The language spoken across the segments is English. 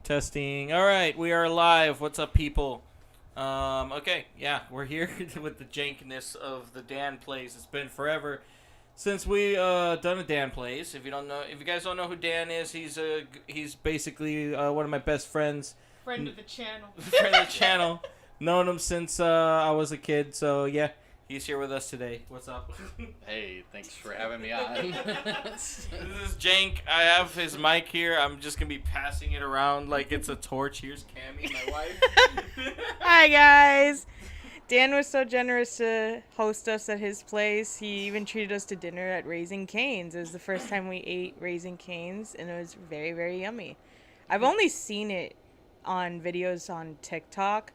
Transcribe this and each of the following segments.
Testing. All right, we are live. What's up, people? Okay, yeah, we're here with the jankness of the Dan Plays. It's been forever since we done a Dan Plays. If you guys don't know who Dan is, he's basically one of my best friends. Friend of the channel. Friend of the channel. Known him since I was a kid. So yeah, he's here with us today. What's up? Hey, thanks for having me on. This is Jank. I have his mic here. I'm just gonna be passing it around like it's a torch. Here's Camy, my wife. Hi guys. Dan was so generous to host us at his place. He even treated us to dinner at Raising Cane's. It was the first time we ate Raising Cane's, and it was very, very yummy. I've only seen it on videos on TikTok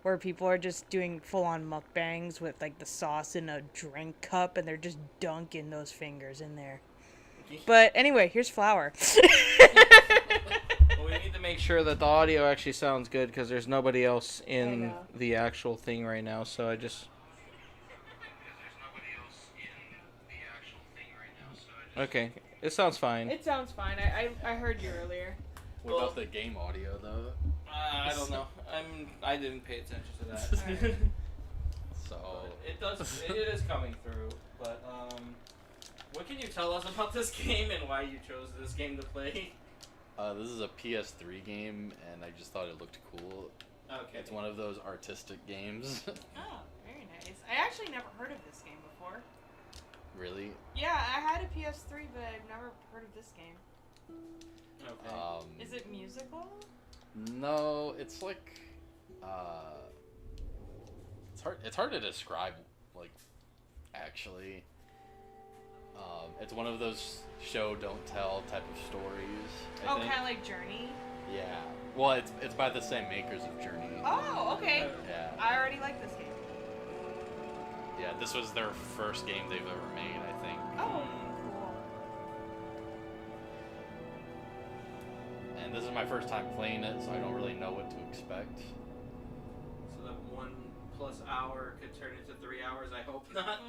where people are just doing full-on mukbangs with like the sauce in a drink cup, and they're just dunking those fingers in there. But anyway, here's flour. Well, we need to make sure that the audio actually sounds good because there's nobody else in the actual thing right now. So I just. Okay, it sounds fine. It sounds fine. I heard you earlier. What about the game audio, though? I don't know. I didn't pay attention to that. Right. So It is coming through. But what can you tell us about this game and why you chose this game to play? This is a PS3 game, and I just thought it looked cool. Okay. It's one of those artistic games. Oh, very nice. I actually never heard of this game before. Really? Yeah, I had a PS3, but I've never heard of this game. Okay. Is it musical? No, it's like it's hard to describe, like, actually. It's one of those show don't tell type of stories. I think. Kind of like Journey? Yeah. Well, it's by the same makers of Journey. Oh, okay. Yeah. I already like this game. Yeah, this was their first game they've ever made, I think. Oh, cool. And this is my first time playing it, so I don't really know what to expect. So that 1+ hour could turn into 3 hours. I hope not.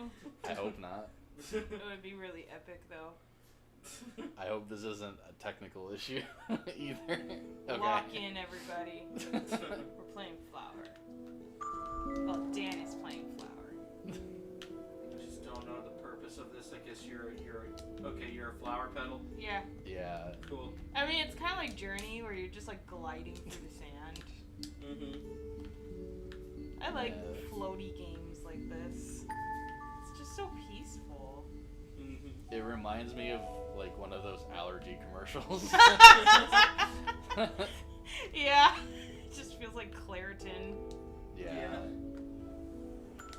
I hope not. It would be really epic, though. I hope this isn't a technical issue either. Okay. Lock in, everybody. We're playing flower. Well, Dan is playing flower. I just don't know the purpose of this. I guess you're a flower petal. Yeah. Yeah. Cool. I mean, it's kind of like Journey, where you're just like gliding through the sand. Mhm. I like floaty games like this. It's just so peaceful. Mhm. It reminds me of like one of those allergy commercials. Yeah. It just feels like Claritin. Yeah.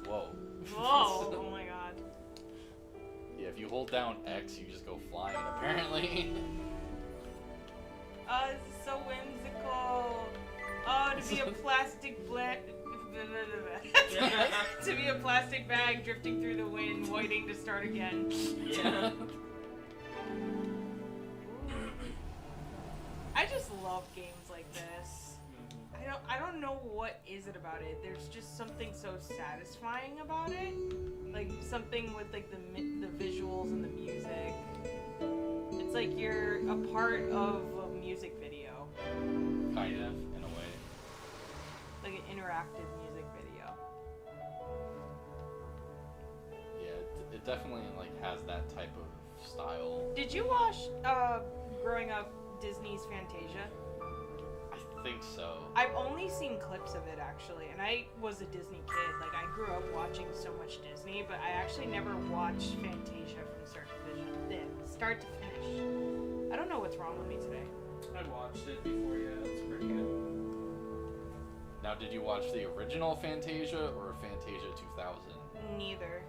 Whoa. Whoa. Oh my god. Yeah, if you hold down X, you just go flying, apparently. Oh, this is so whimsical. Oh, to be a plastic to be a plastic bag drifting through the wind, waiting to start again. Yeah. I just love games like this. I don't know what is it about it. There's just something so satisfying about it. Like something with like the visuals and the music. It's like you're a part of a music video. Kind of, in a way. Like an interactive music video. Yeah, it definitely like has that type of style. Did you watch growing up Disney's Fantasia? I think so. I've only seen clips of it actually, and I was a Disney kid. Like I grew up watching so much Disney, but I actually never watched Fantasia from start to finish. I don't know what's wrong with me today. I watched it before. Yeah, it's pretty good. Now, did you watch the original Fantasia or Fantasia 2000? Neither.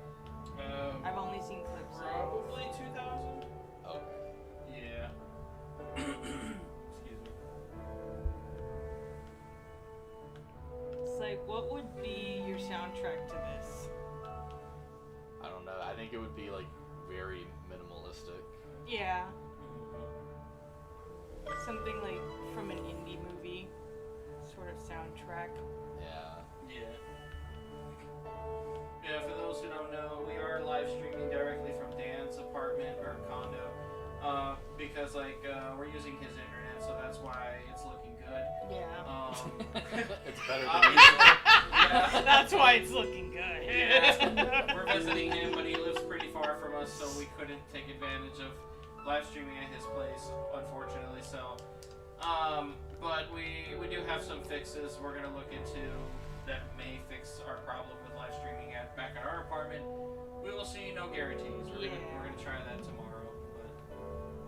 I've only seen clips. Probably 2000. Okay. Yeah. Excuse me. It's like, what would be your soundtrack to this? I don't know. I think it would be like very minimalistic. Yeah. Something like from an indie movie sort of soundtrack. Yeah. Yeah. Yeah, for those who don't know, we are live streaming directly from Dan's apartment or condo. Because we're using his internet, so that's why it's looking good. Yeah. That's why it's looking good. Yeah. We're visiting him, but he lives pretty far from us, so we couldn't take advantage of live streaming at his place, unfortunately. So, but we do have some fixes we're gonna look into that may fix our problem with live streaming back at our apartment. We will see. No guarantees. We're gonna try that tomorrow.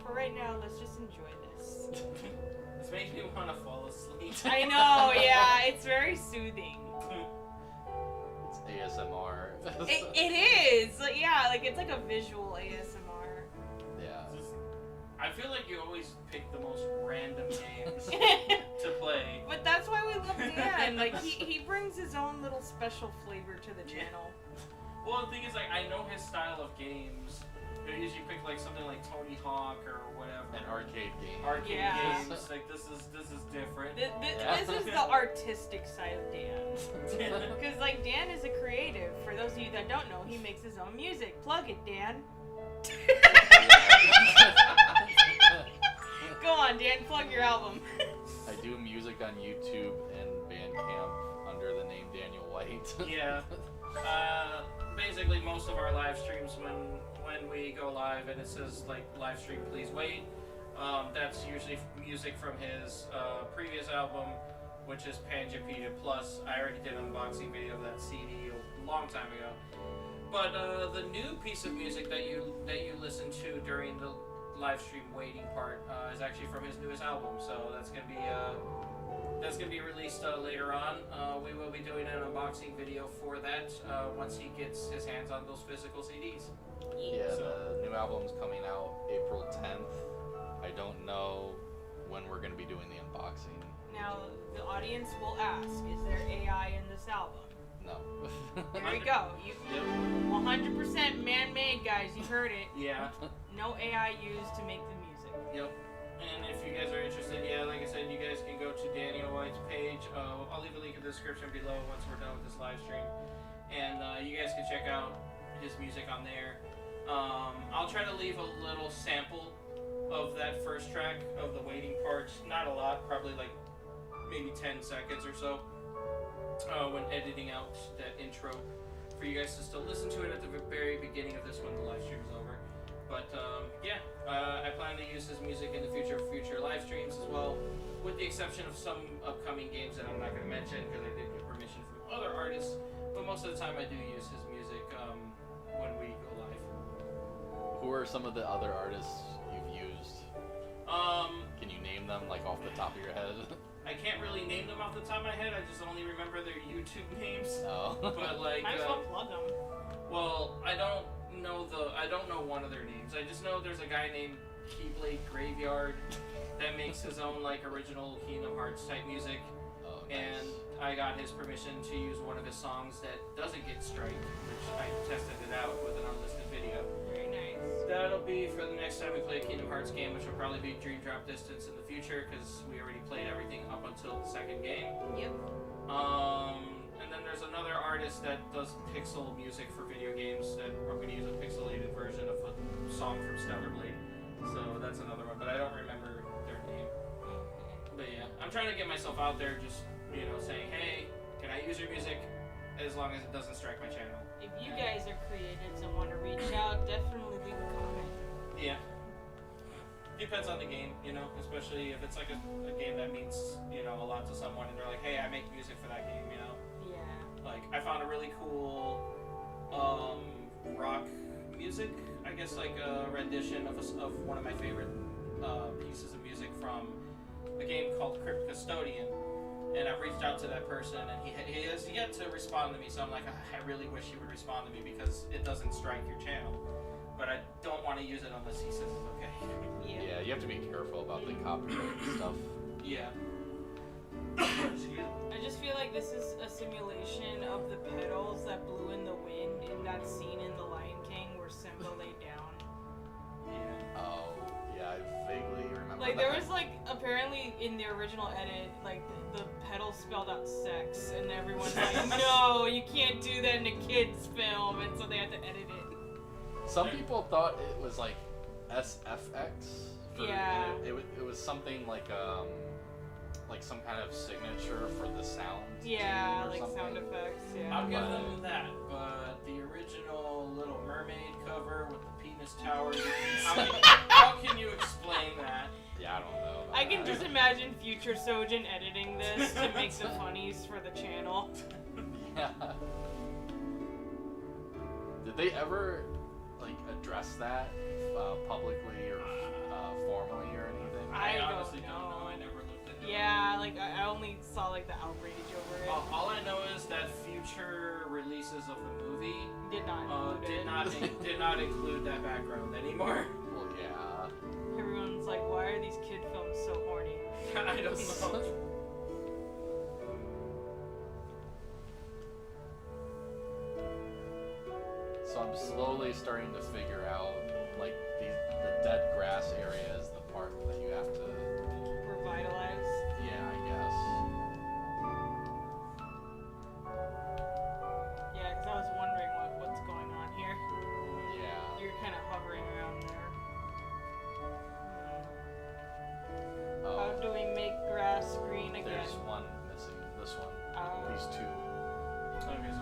But For right now, let's just enjoy this. this makes me want to fall asleep. I know, yeah, it's very soothing. It's ASMR. It is, like, yeah, like it's like a visual ASMR. Yeah. I feel like you always pick the most random games to play. But that's why we love Dan. Like he brings his own little special flavor to the channel. Well, the thing is, like, I know his style of games. He'll usually pick like something like Tony Hawk or whatever. An arcade game. Arcade Yeah. games. Like this is different. This is the artistic side of Dan. Because like Dan is a creative. For those of you that don't know, he makes his own music. Plug it, Dan. Go on, Dan. Plug your album. I do music on YouTube and Bandcamp under the name Daniel White. Yeah. Basically, most of our live streams, when we go live and it says like live stream, please wait. That's usually music from his previous album, which is Panjapedia Plus. I already did an unboxing video of that CD a long time ago. But the new piece of music that you listen to during the live stream waiting part is actually from his newest album. So that's gonna be released later on. We will be doing an unboxing video for that once he gets his hands on those physical CDs. Yeah, the new album's coming out April 10th. I don't know when we're going to be doing the unboxing. Now, the audience will ask, is there AI in this album? No. There we go. You 100% man-made, guys. You heard it. Yeah. No AI used to make the music. Yep. And if you guys are interested, yeah, like I said, you guys can go to Daniel White's page. I'll leave a link in the description below once we're done with this live stream. And you guys can check out his music on there. I'll try to leave a little sample of that first track of the waiting parts. Not a lot, probably like maybe 10 seconds or so when editing out that intro for you guys to still listen to it at the very beginning of this when the live stream is over. But yeah, I plan to use his music in the future for future live streams as well, with the exception of some upcoming games that I'm not going to mention because I did get permission from other artists. But most of the time I do use his music when we go live. Who are some of the other artists you've used? Can you name them, like, off the top of your head? I can't really name them off the top of my head. I just only remember their YouTube names. Oh. But like, Might as well plug them. well, I don't know one of their names. I just know there's a guy named Keyblade Graveyard that makes his own like original Kingdom Hearts type music. Oh, nice. And I got his permission to use one of his songs that doesn't get striked, which I tested it out with an unlisted video. Very nice. That'll be for the next time we play a Kingdom Hearts game, which will probably be Dream Drop Distance in the future, because we already played everything up until the second game. Yep. And then there's another artist that does pixel music for video games, that we're going to use a pixelated version of a song from Stellar Blade. So that's another one, but I don't remember their name. But yeah, I'm trying to get myself out there, just, saying, hey, can I use your music, as long as it doesn't strike my channel. If you guys are creatives and want to reach out, definitely leave a comment. Yeah. Depends on the game, especially if it's like a game that means, a lot to someone, and they're like, hey, I make music for that game, Yeah. Like, I found a really cool rock music, I guess, like a rendition of one of my favorite pieces of music from a game called Crypt Custodian. And I've reached out to that person, and he has yet to respond to me, so I'm like, I really wish he would respond to me, because it doesn't strike your channel. But I don't want to use it unless he says it's okay. Yeah, you have to be careful about the copyright stuff. Yeah. I just feel like this is a simulation of the petals that blew in the wind in that scene in The Lion King where Simba laid down. Yeah. Oh, yeah, I vaguely remember Like, that. there was, like, apparently in the original edit, like, the petals spelled out sex, and everyone's like, no, you can't do that in a kid's film, and so they had to edit it. Some people thought it was like SFX. Yeah. It was something like like some kind of signature for the sound. Yeah, or like something. sound effects. Yeah. I'll give them that, but the original Little Mermaid cover with the penis tower, how can you explain that? Yeah, I don't know. I can just imagine future Sojan editing this to make the funnies for the channel. Yeah. Did they ever like address that publicly or formally or anything? I honestly don't don't know. know. I never looked into it. Yeah, like I only saw like the outrage over it. All I know is that future releases of the movie Did not include it. did not include that background anymore. Well, yeah. Everyone's like, why are these kid films so horny? I don't know. So I'm slowly starting to figure out like the dead grass area is the part that you have to. Revitalize. Yeah, I guess. Yeah, because I was wondering what's going on here. Yeah. You're kind of hovering around there. Oh, How do we make grass green again? there's one missing. This one. Oh. These two. Okay, so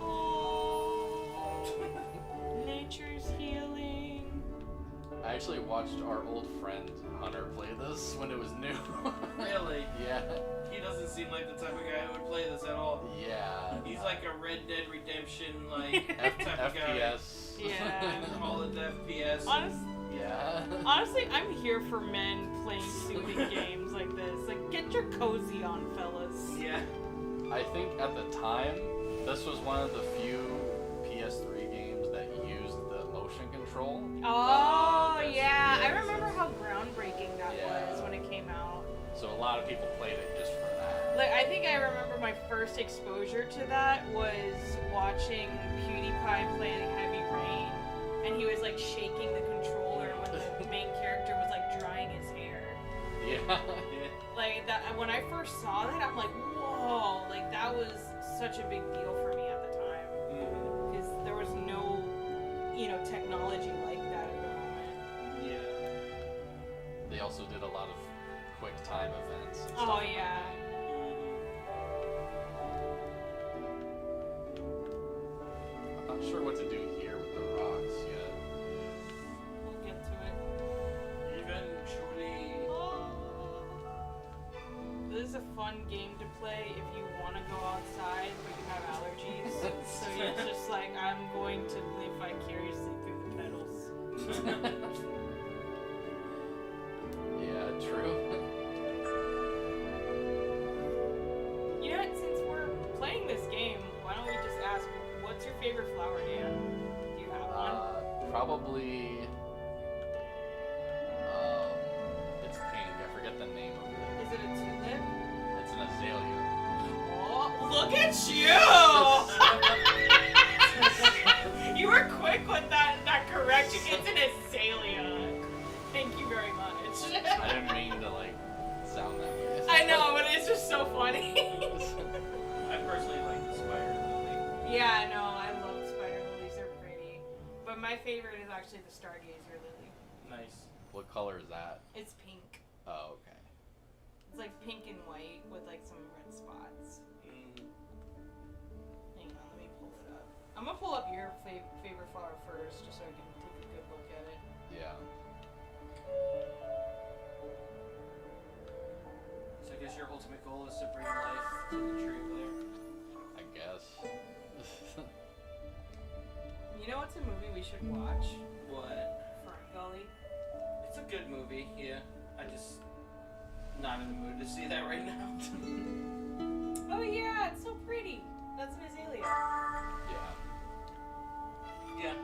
Oh, nature's healing. I actually watched our old friend Hunter play this when it was new. really, Yeah. he doesn't seem like the type of guy who would play this at all. Yeah. He's like a Red Dead Redemption type of guy. FPS. Yeah. All of the FPS. Yeah. Honestly, I'm here for men playing soothing games like this. Like, get your cozy on, fellas. Yeah. I think at the time, this was one of the few PS3 games that used the motion control. Oh, that's- yeah. yeah, I remember how groundbreaking that Yeah. was when it came out. So a lot of people played it just for that. Like, I think I remember my first exposure to that was watching PewDiePie playing Heavy Rain, and he was like shaking the controller when the main character was like drying his hair. Yeah. Like that, when I first saw that, I'm like, whoa! Like that was such a big deal for me at the time because there was no, technology like that at the moment. Yeah. They also did a lot of quick time events. And Oh stuff like yeah. that. I'm not sure what to do here with the rocks yet. We'll get to it. Eventually. This is a fun game to play if you want to go outside but you have allergies. So you're just like, I'm going to live vicariously through the pedals. Yeah, true. You know what? Since we're playing this game, why don't we just ask, what's your favorite flower, Dan? Do you have one? Probably. It's pink. I forget the name of it. Is it a tulip? It's an azalea. Oh, look at you! You were quick with that correction. It's an azalea. Thank you very much. I didn't mean to sound that way. I know, but it's just so funny. I personally like the spider lily. Yeah, no, I love spider lilies. They're pretty. But my favorite is actually the stargazer lily. Nice. What color is that? It's pink. Oh, okay. It's like pink and white with like some red spots. Hang on, let me pull it up. I'm gonna pull up your favorite flower first, just so I can take a good look at it. Yeah. So I guess your ultimate goal is to bring life to the tree player. I guess. You know what's a movie we should watch? What? Fern Gully. It's a good movie, yeah. I just not in the mood to see that right now. Oh yeah, it's so pretty. That's an azalea. Yeah. Yeah.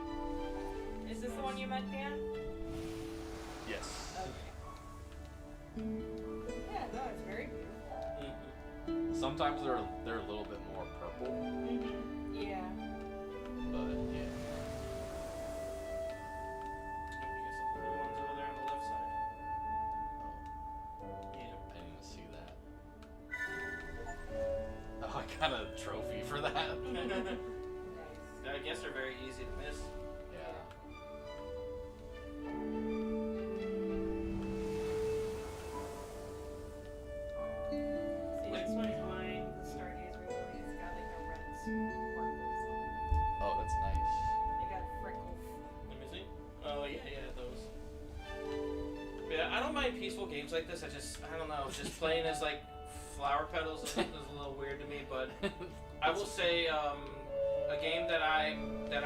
Is this the one you meant, Dan? Yes. Okay. Yeah, no, it's very beautiful. Sometimes they're a little bit more purple, Mm-hmm. Yeah. but yeah. I guess I'll put the ones over there on the left side. Yeah. I didn't even see that. Oh, I got a trophy for that. Nice. I guess they're very easy to miss. Yeah. playing peaceful games like this, I don't know, just playing as like flower petals is a little weird to me, but I will say a game that I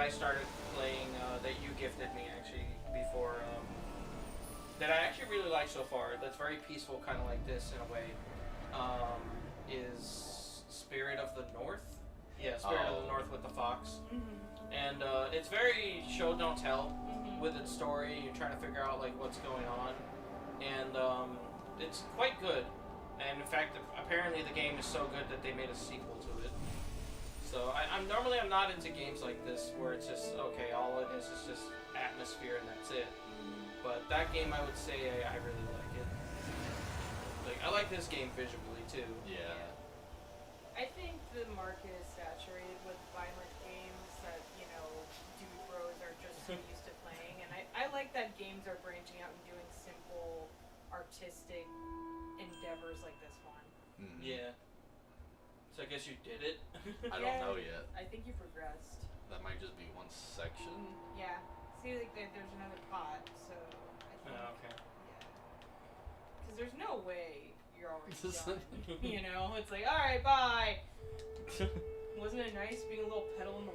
started playing that you gifted me actually before that I actually really like so far. That's very peaceful, kind of like this in a way. Is Spirit of the North? Yeah, Spirit of the North with the fox. Mm-hmm. And it's very show don't tell with its story. You're trying to figure out like what's going on, and it's quite good. And in fact, apparently the game is so good that they made a sequel to it. So I'm normally not into games like this where it's just okay, all it is just atmosphere and that's it. But that game, I would say I really like it. Like I like this game visually too. Yeah. I think the market is saturated with violent games that dude bros are just so used to playing, and I like that games are branching out and doing simple, artistic endeavors like this one. Mm-hmm. Yeah. So I guess you did it? I don't know yet. I think you progressed. That might just be one section. Yeah. See, like there's another pot, so I think. Oh, okay. Yeah. Because there's no way you're already done. It's like, all right, bye. Wasn't it nice being a little petal in the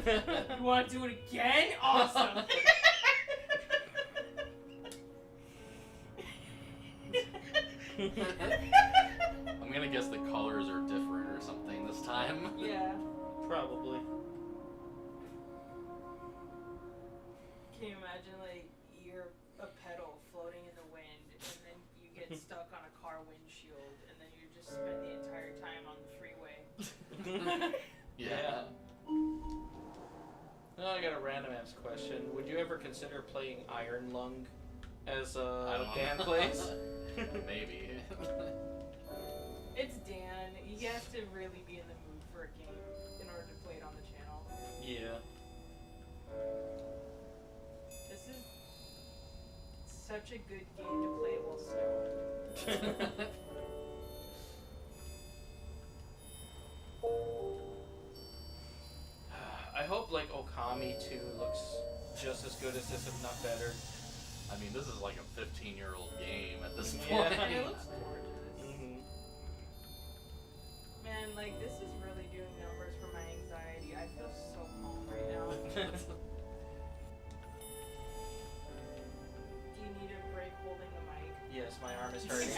wind? You want to do it again? Awesome. I'm gonna guess the colors are different or something this time. Yeah. Probably. Can you imagine, like, you're a petal floating in the wind, and then you get stuck on a car windshield, and then you just spend the entire time on the freeway? Yeah. Now I got a random ass question. Would you ever consider playing Iron Lung as Dan plays? Maybe. It's Dan. He has to really be in the mood for a game in order to play it on the channel. Yeah. This is such a good game to play while stoned. I hope like Okami 2 looks just as good as this, if not better. I mean, this is like a 15-year-old game at this Yeah. point. And it looks gorgeous. Mm-hmm. Man, like, this is really doing numbers for my anxiety. I feel so calm right now. Do you need a break holding the mic? Yes, my arm is hurting.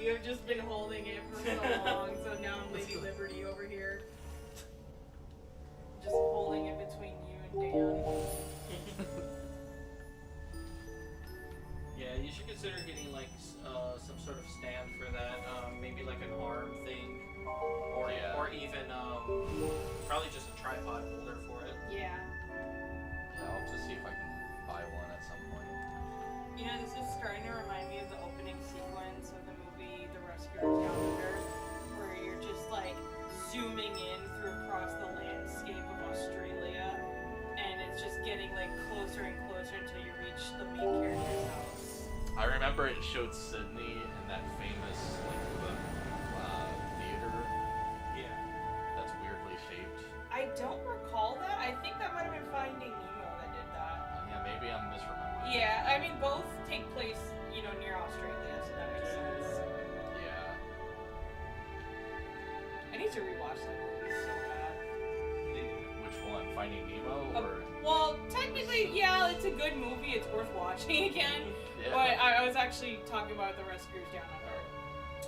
You have just been holding it for so long, so now I'm Lady Liberty over here. Just holding it between you and Dan. Yeah, you should consider getting like some sort of stand for that. Maybe like an arm thing, or even probably just a tripod holder for it. Yeah. Yeah, I'll have to see if I can buy one at some point. This is starting to remind me of the opening sequence of the movie The Rescuers Down Under, where you're just like zooming in through across the landscape of Australia, and it's just getting like closer and closer until you reach the main character's house. I remember it showed Sydney in that famous theater Yeah. that's weirdly shaped. I don't recall that. I think that might have been Finding Nemo that did that. Yeah, maybe I'm misremembering. Yeah, I mean both take place, near Australia, so that makes sense. Yeah. I need to rewatch that movie so bad. Which one? Finding Nemo or? Well, technically, yeah, it's a good movie. It's worth watching again. Yeah. But I was actually talking about The Rescuers Down Under.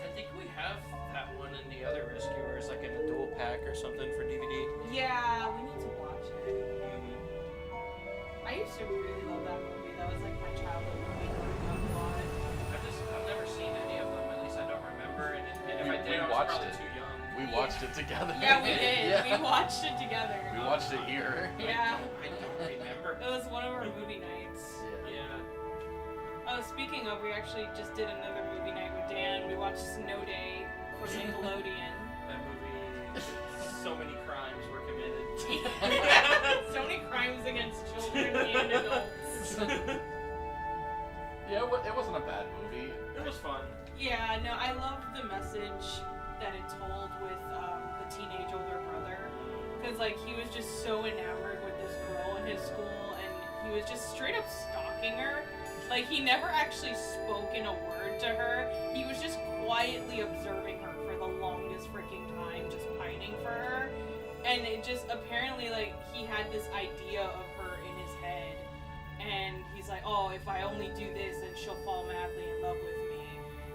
I think we have that one and the other Rescuers, like in a dual pack or something for DVD. Yeah, we need to watch it. Mm-hmm. I used to really love that movie. That was like my childhood movie growing up a lot. I've never seen any of them. At least I don't remember. And if I did, I was watched probably it. too young. We watched it together. Yeah, we did. Yeah. We watched it together. We watched it here. Yeah. I don't remember. It was one of our movie nights. Yeah. Oh, speaking of, we actually just did another movie night with Dan. We watched Snow Day for Nickelodeon. That movie, so many crimes were committed. So many crimes against children and adults. Yeah, it wasn't a bad movie. It was fun. Yeah, no, I loved the message that it told with the teenage older brother. Because, like, he was just so enamored with this girl in his school, and he was just straight up stalking her. Like, he never actually spoken a word to her. He was just quietly observing her for the longest freaking time, just pining for her. And it just, apparently, like, he had this idea of her in his head. And he's like, oh, if I only do this, then she'll fall madly in love with me.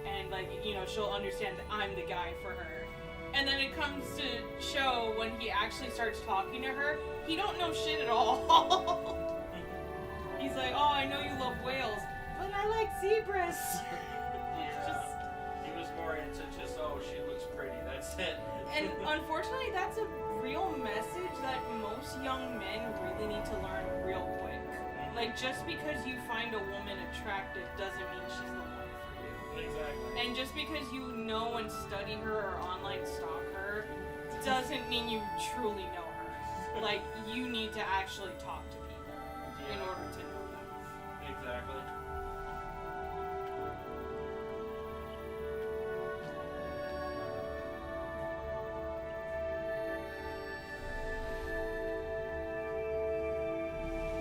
And, like, you know, she'll understand that I'm the guy for her. And then it comes to show when he actually starts talking to her, he don't know shit at all. He's like, oh, I know you love whales, but I like zebras. He was more into just, oh, she looks pretty, that's it. And unfortunately, that's a real message that most young men really need to learn real quick. Like, just because you find a woman attractive doesn't mean she's the one for you. Exactly. And just because you know and study her or online stalk her doesn't mean you truly know her. Like, you need to actually talk to people in order to know them. Exactly.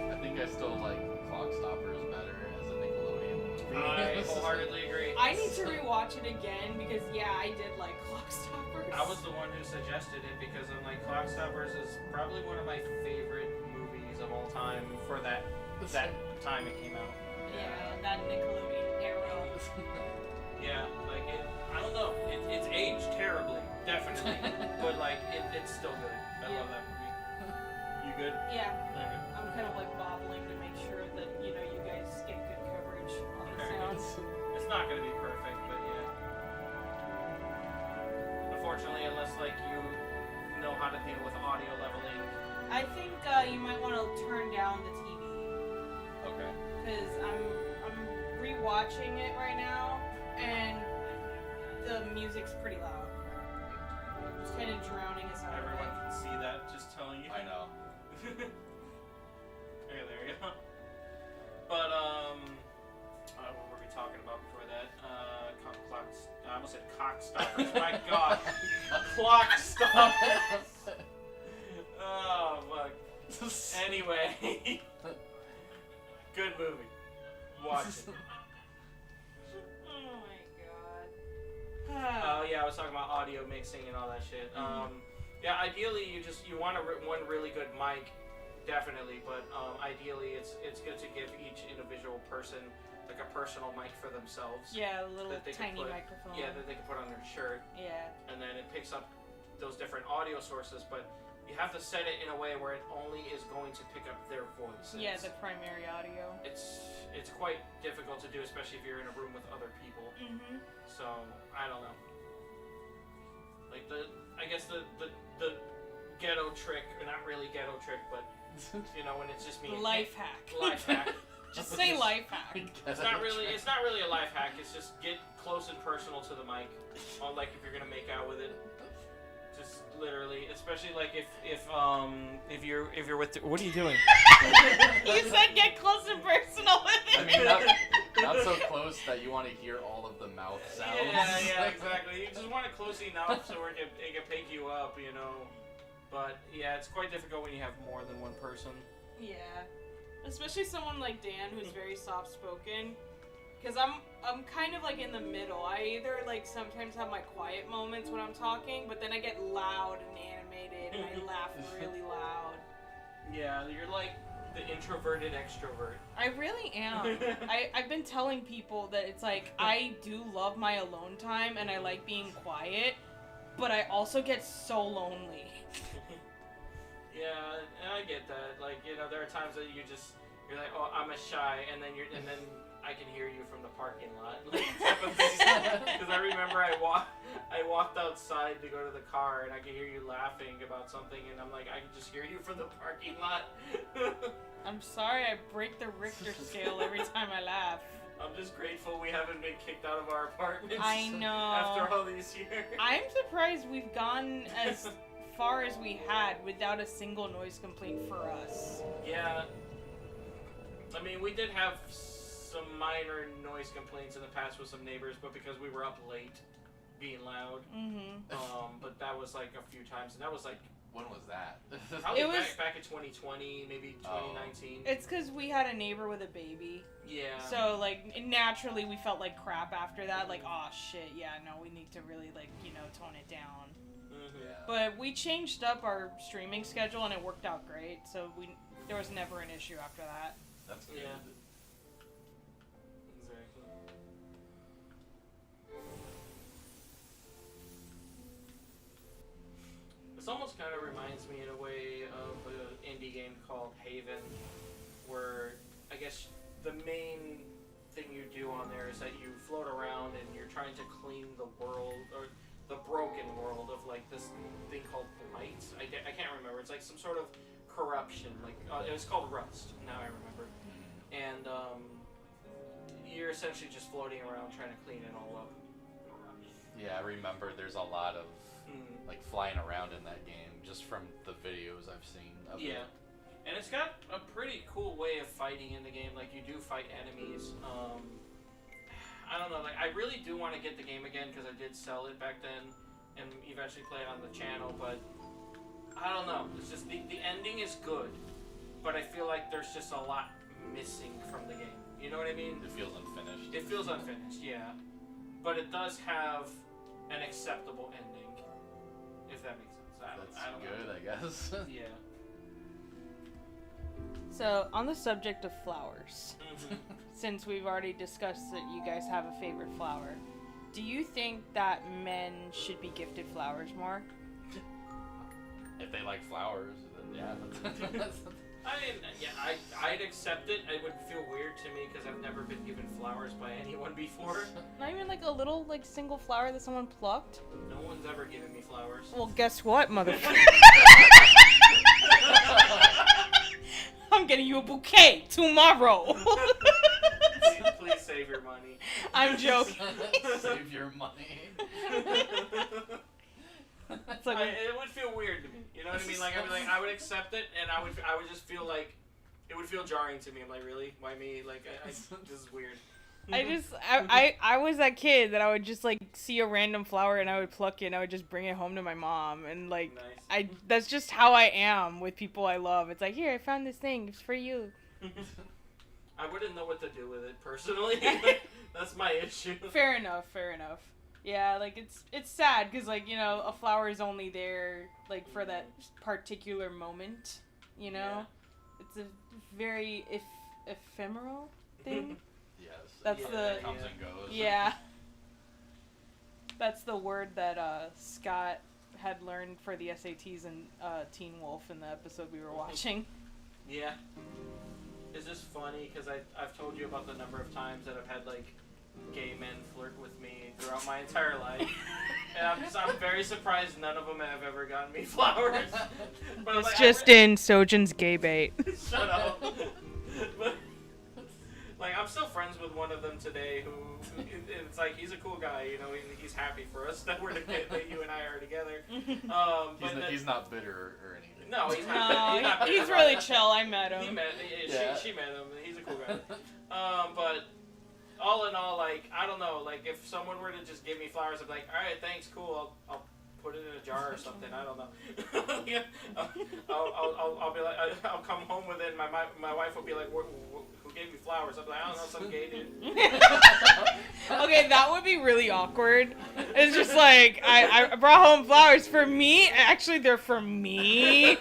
I think I still like Clockstoppers better as a Nickelodeon movie. I wholeheartedly agree. I need to rewatch it again because, yeah, I did like Clockstoppers. I was the one who suggested it because I'm like, Clockstoppers is probably one of my favorite movies of all time for that time it came out. Yeah, that Nickelodeon era. Yeah, like it. I don't know. It's aged terribly, definitely, but like it's still good. I love that movie. You good? Yeah. Okay. I'm kind of like bobbling to make sure that, you know, you guys get good coverage on the sounds. It's not gonna be perfect, but yeah. Unfortunately, unless like you know how to deal with audio leveling. I think you might want to turn down the TV. Okay. Because I'm rewatching it right now, and the music's pretty loud. It's kind of drowning us out. Everyone can see that. Just telling you. I know. Okay, there we go. But what were we talking about before that? Clocks. I almost said cockstoppers. My God, clock stoppers. Oh fuck. Anyway, good movie. Watch it. Oh my god. Oh yeah, I was talking about audio mixing and all that shit. Yeah, ideally you want one really good mic, definitely. But ideally, it's good to give each individual person like a personal mic for themselves. Yeah, a little that they can tiny put- microphone. Yeah, that they can put on their shirt, Yeah. and then it picks up those different audio sources. But you have to set it in a way where it only is going to pick up their voice. Yeah, the primary audio. It's quite difficult to do, especially if you're in a room with other people. Mm-hmm. So I don't know. Like I guess the ghetto trick, or not really ghetto trick, but you know when it's just me. Life hack. Life hack. Just say life hack. It's not really a life hack. It's just get close and personal to the mic. Like if you're gonna make out with it. Just literally, especially like if you're with what are you doing? You said get close and personal with it. I mean, not so close that you want to hear all of the mouth sounds. Yeah, exactly. You just want it close enough so it can pick you up, you know. But yeah, it's quite difficult when you have more than one person. Yeah, especially someone like Dan who's very soft spoken. Because I'm kind of like in the middle. I either like sometimes have my quiet moments when I'm talking, but then I get loud and animated and I laugh really loud. Yeah, you're like the introverted extrovert. I really am. I've been telling people that it's like I do love my alone time and I like being quiet, but I also get so lonely. Yeah, and I get that. Like, you know, there are times that you're like, oh, I'm a shy, and then I can hear you from the parking lot, like type of thing. Because I remember I walked outside to go to the car, and I could hear you laughing about something, and I'm like, I can just hear you from the parking lot. I'm sorry, I break the Richter scale every time I laugh. I'm just grateful we haven't been kicked out of our apartments. I know. After all these years. I'm surprised we've gone as far as we had without a single noise complaint for us. Yeah. I mean, we did have some minor noise complaints in the past with some neighbors, but because we were up late, being loud. Mm-hmm. But that was like a few times, and that was like When was that? Probably It was- back in 2020, maybe 2019. It's because we had a neighbor with a baby. Yeah. So, like, naturally we felt like crap after that. Like, oh, shit, yeah, no, we need to really, like, tone it down. Mm-hmm. Yeah. But we changed up our streaming schedule, and it worked out great. So there was never an issue after that. That's good. Yeah. Exactly. This almost kind of reminds me in a way of an indie game called Haven, where I guess the main thing you do on there is that you float around and you're trying to clean the world, or the broken world of like this thing called blight. I can't remember. It's like some sort of corruption. Like it was called Rust. Now I remember. And you're essentially just floating around trying to clean it all up. Yeah, I remember there's a lot of like flying around in that game just from the videos I've seen of it. Yeah. And it's got a pretty cool way of fighting in the game. Like, you do fight enemies. I don't know. Like, I really do want to get the game again because I did sell it back then and eventually play it on the channel. But I don't know. It's just the ending is good, but I feel like there's just a lot missing from the game. You know what I mean? It feels unfinished. It feels unfinished, yeah. But it does have an acceptable ending, if that makes sense. I don't good, know. I guess. Yeah. So, on the subject of flowers, Mm-hmm. since we've already discussed that you guys have a favorite flower, do you think that men should be gifted flowers more? If they like flowers, then yeah. I mean, yeah, I'd accept it. It would feel weird to me because I've never been given flowers by anyone before. Not even like a little, like, single flower that someone plucked? No one's ever given me flowers. Well, guess what, motherfucker? I'm getting you a bouquet tomorrow. Please save your money. I'm joking. Save your money. It's like It would feel weird to me. You know what I mean? Like, I would accept it, and I would just feel like it would feel jarring to me. I'm like, really? Why me? Like, this is weird. I was that kid that I would just like see a random flower and I would pluck it and I would just bring it home to my mom, and like Nice. that's just how I am with people I love. It's like, here, I found this thing, it's for you. I wouldn't know what to do with it personally. That's my issue. Fair enough. Yeah, like it's sad because like, a flower is only there like for that particular moment. Yeah. It's a very ephemeral thing. Yes. That's it comes and goes. Yeah. That's the word that Scott had learned for the SATs in Teen Wolf in the episode we were watching. Yeah. Is this funny? Because I've told you about the number of times that I've had like gay men flirt with me throughout my entire life, and I'm very surprised none of them have ever gotten me flowers. But It's just in Sojan's gay bait. Shut up. But, like, I'm still friends with one of them today who, it's like, he's a cool guy, he's happy for us that that you and I are together. He's not bitter or anything. No, he's not. No, he's really chill. I met him. She met him. He's a cool guy. But all in all, like, I don't know, like, if someone were to just give me flowers, I'd be like, all right, thanks, cool, I'll put it in a jar or something. I don't know. Yeah. I'll be like, I'll come home with it, and my wife will be like, who gave me flowers? I'll be like, I don't know, some gay dude. Okay, that would be really awkward. It's just like, I brought home flowers for me. Actually, they're for me.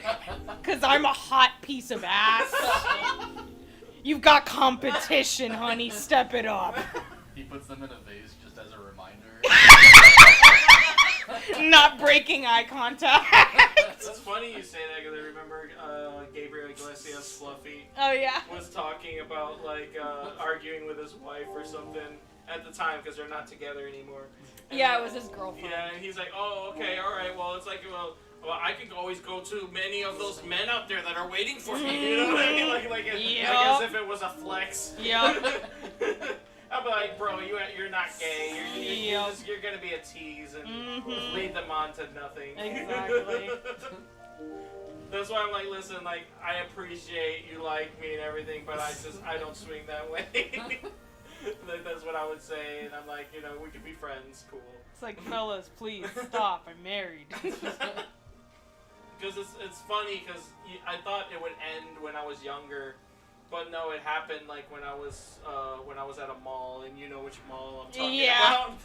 Because I'm a hot piece of ass. You've got competition, honey. Step it up. He puts them in a vase just as a reminder. Not breaking eye contact. It's funny you say that because I remember Gabriel Iglesias Fluffy Oh, yeah. was talking about like arguing with his wife or something at the time because they're not together anymore. And Yeah, it was his girlfriend. Yeah, and he's like, oh, okay, all right. Well, it's like, well, I can always go to many of those men out there that are waiting for me. You know what I mean? Like as if it was a flex. Yep. I'll be like, bro, you're not gay. You're gonna be a tease and lead them on to nothing. Exactly. That's why I'm like, listen, like, I appreciate you like me and everything, but I don't swing that way. That's what I would say, and I'm like, we could be friends, cool. It's like, fellas, please stop. I'm married. Because Because it's funny because I thought it would end when I was younger, but no, it happened like when I was at a mall, and you know which mall I'm talking about.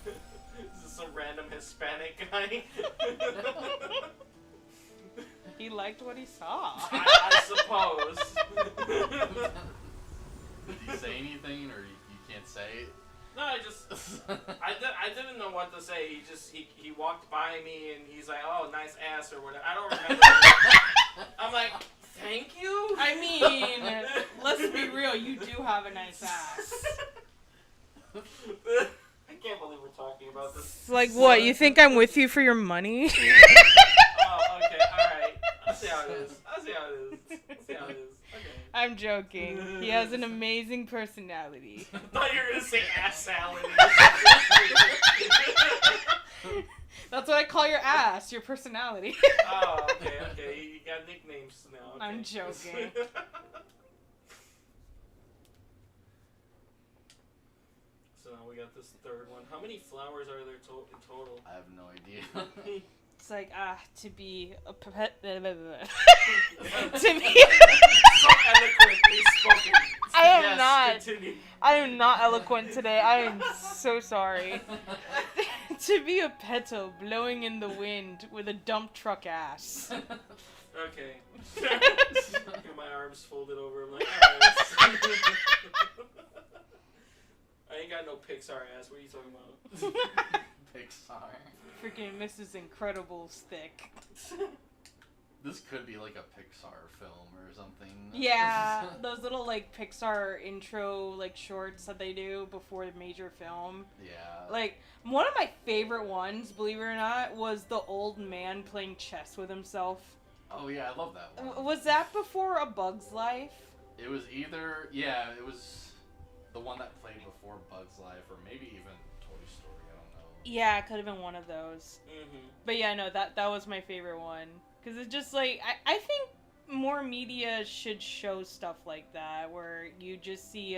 This is some random Hispanic guy. He liked what he saw. I suppose. Did he say anything, or you can't say it? No, I didn't know what to say. He walked by me and he's like, "Oh, nice ass" or whatever. I don't remember. I'm like, "Thank you." I mean, let's be real. You do have a nice ass. I can't believe we're talking about this. Like, what? You think I'm with you for your money? Oh, okay, all right. I'll see how it is. Okay. I'm joking. He has an amazing personality. I thought you were gonna say ass salad. That's what I call your ass, your personality. Oh, okay. You got nicknames now. Okay. I'm joking. So now we got this third one. How many flowers are there in total? I have no idea. It's like, to be a pet. To be. So eloquently spoken. I am Yes, not. continue. I am not eloquent today. I am so sorry. To be a petal blowing in the wind with a dump truck ass. Okay. Got my arms folded over. I'm like, alright. I ain't got no Pixar ass. What are you talking about? Pixar. Freaking Mrs. Incredible's thick. This could be like a Pixar film or something. Yeah, those little like Pixar intro like shorts that they do before the major film. Yeah. Like one of my favorite ones, believe it or not, was the old man playing chess with himself. Oh yeah, I love that one. Was that before A Bug's Life? It was either it was the one that played before Bug's Life, or maybe even Toy Story. I don't know. Yeah, it could have been one of those. Mm-hmm. But yeah, no, that was my favorite one. Because it's just like, I think more media should show stuff like that, where you just see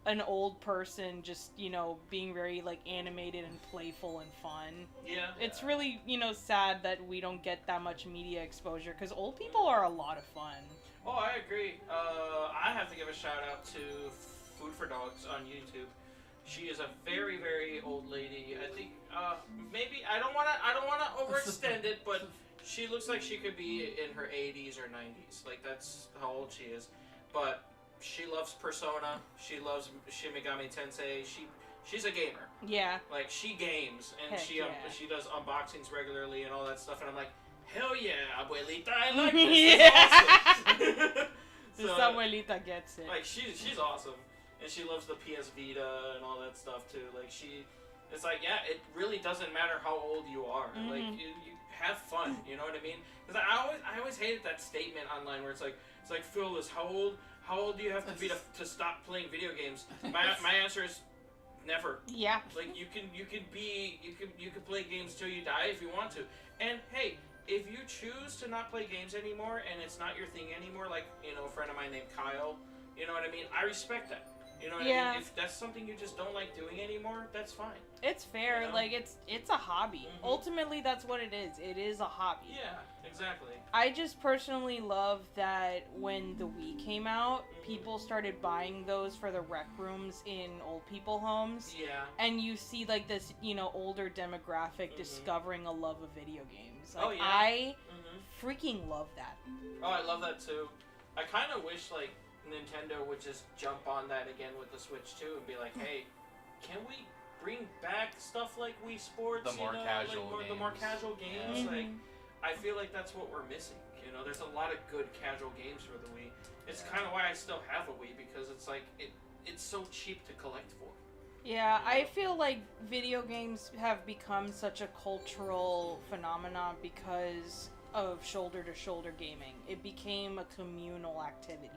an old person just, you know, being very, like, animated and playful and fun. Yeah. It's really, you know, sad that we don't get that much media exposure, because old people are a lot of fun. Oh, I agree. I have to give a shout out to Food for Dogs on YouTube. She is a very, very old lady. I think maybe I don't wanna overextend it, but she looks like she could be in her 80s or 90s. Like that's how old she is. But she loves Persona. She loves Shin Megami Tensei. She's a gamer. Yeah. Like she games and Heck she yeah. she does unboxings regularly and all that stuff. And I'm like, hell yeah, abuelita, I like this. This is awesome. This So, abuelita gets it. like she's awesome, and she loves the PS Vita and all that stuff too. Like it's like yeah, it really doesn't matter how old you are. Mhm. Like you have fun. You know what I mean? Because I always hated that statement online where it's like Phyllis, how old do you have to be to stop playing video games? My answer is never. Yeah. Like you can play games till you die if you want to. And hey, if you choose to not play games anymore and it's not your thing anymore, like, you know, a friend of mine named Kyle, you know what I mean? I respect that. You know what I mean? If that's something you just don't like doing anymore, that's fine. It's fair. You know? Like it's a hobby. Mhm. Ultimately, that's what it is. It is a hobby. Yeah, exactly. I just personally love that when the Wii came out, people started buying those for the rec rooms in old people homes. Yeah. And you see like this, you know, older demographic Mhm. discovering a love of video games. Like, Oh, yeah. I freaking love that. Oh, I love that too. I kind of wish like Nintendo would just jump on that again with the Switch too and be like, hey, can we bring back stuff like Wii Sports? The more casual games. The more casual games. Mhm. Like, I feel like that's what we're missing. You know, there's a lot of good casual games for the Wii. It's kind of why I still have a Wii, because it's like it's so cheap to collect for. Yeah, I feel like video games have become such a cultural phenomenon because of shoulder-to-shoulder gaming. It became a communal activity.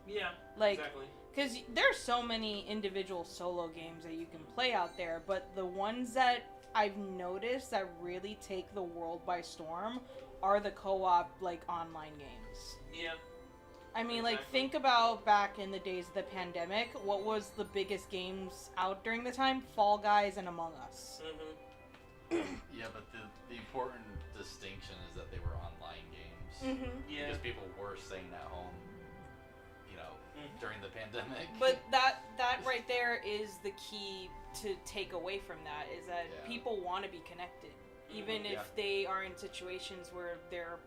Yeah, Like, exactly. because there's so many individual solo games that you can play out there, but the ones that I've noticed that really take the world by storm are the co-op, like, online games. Yeah. I mean, like, Exactly. think about back in the days of the pandemic. What was the biggest games out during the time? Fall Guys and Among Us. Mm-hmm. Yeah, but the important distinction is that they were online games. Yeah. Because people were staying at home, during the pandemic. But that right there is the key to take away from that, is that people want to be connected. Even if they are in situations where they're,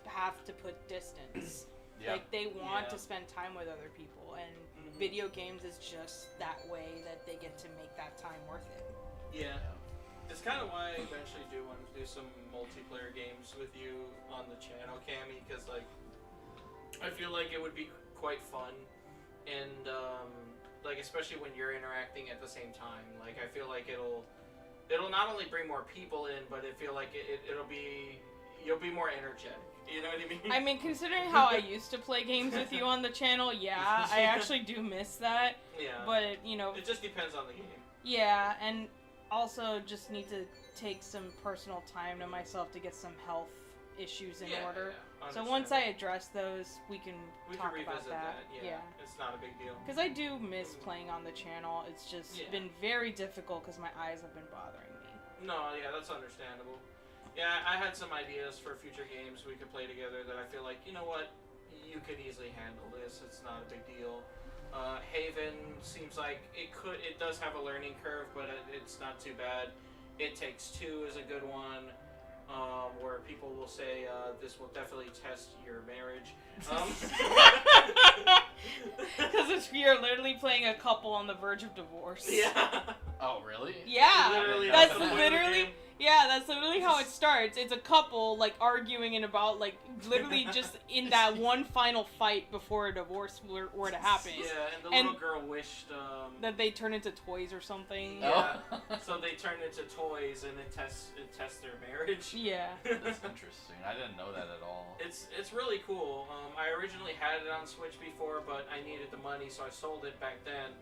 have to put distance. Like, they want to spend time with other people, and video games is just that way that they get to make that time worth it. Yeah. It's kind of why I eventually do want to do some multiplayer games with you on the channel, Camy, because, like, I feel like it would be quite fun, and, like, especially when you're interacting at the same time. Like, I feel like it'll not only bring more people in, but I feel like you'll be more energetic. You know what I mean? I mean, considering how I used to play games with you on the channel, yeah, I actually do miss that. Yeah. But, it just depends on the game. Yeah, and also just need to take some personal time to myself to get some health issues in order. Yeah, so once I address those, we can talk about that. Yeah. It's not a big deal. Because I do miss playing on the channel. It's just been very difficult because my eyes have been bothering me. No, yeah, that's understandable. Yeah, I had some ideas for future games we could play together that I feel like, you know what, you could easily handle this. It's not a big deal. Haven seems like it does have a learning curve, but it's not too bad. It Takes Two is a good one, where people will say this will definitely test your marriage. Because you're literally playing a couple on the verge of divorce. Yeah. Oh, really? Yeah. That's the literally... Yeah, that's literally how it starts. It's a couple, like, arguing and about, like, literally just in that one final fight before a divorce were to happen. Yeah, and the little girl wished... that they turn into toys or something. Yeah, so they turn into toys and it tests their marriage. Yeah. That's interesting. I didn't know that at all. It's really cool. I originally had it on Switch before, but I needed the money, so I sold it back then.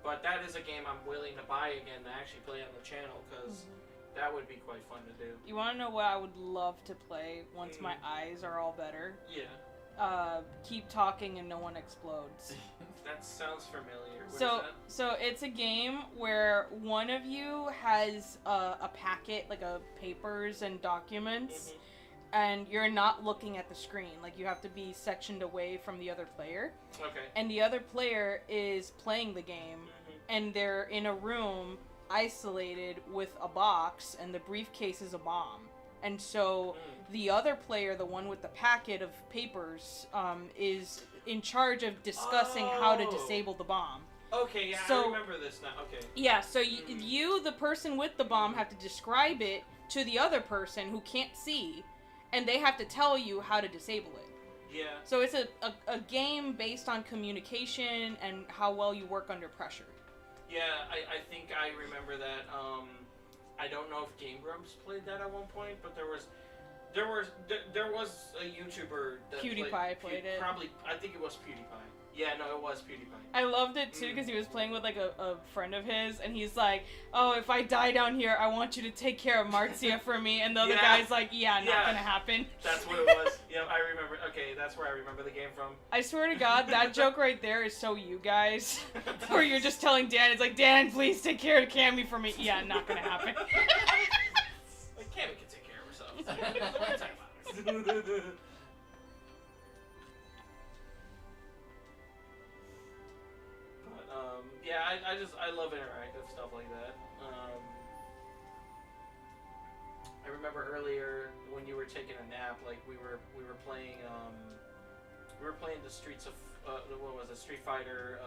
But that is a game I'm willing to buy again to actually play on the channel, because... that would be quite fun to do. You want to know what I would love to play once my eyes are all better? Yeah. Keep Talking and No One Explodes. That sounds familiar. So it's a game where one of you has a packet, like papers and documents, and you're not looking at the screen. Like, you have to be sectioned away from the other player. Okay. And the other player is playing the game, and they're in a room isolated with a box, and the briefcase is a bomb. And so the other player, the one with the packet of papers, is in charge of discussing how to disable the bomb. Okay, yeah, I remember this now. Okay. Yeah, so you, the person with the bomb, have to describe it to the other person who can't see, and they have to tell you how to disable it. Yeah. So it's a game based on communication and how well you work under pressure. Yeah, I think I remember that. I don't know if Game Grumps played that at one point, but there was a YouTuber that PewDiePie played it. Probably, I think it was PewDiePie. Yeah, no, it was PewDiePie. I loved it too because he was playing with like a friend of his, and he's like, "Oh, if I die down here, I want you to take care of Marcia for me." And the other guy's like, "Yeah, not gonna happen." That's what it was. Yeah, I remember. Okay, that's where I remember the game from. I swear to God, that joke right there is so you guys, where you're just telling Dan, it's like, "Dan, please take care of Camy for me." Yeah, not gonna happen. Like, Camy can take care of herself. Let me talk about it. Yeah, I love interactive stuff like that. I remember earlier when you were taking a nap, like we were playing the Streets of what was it, Street Fighter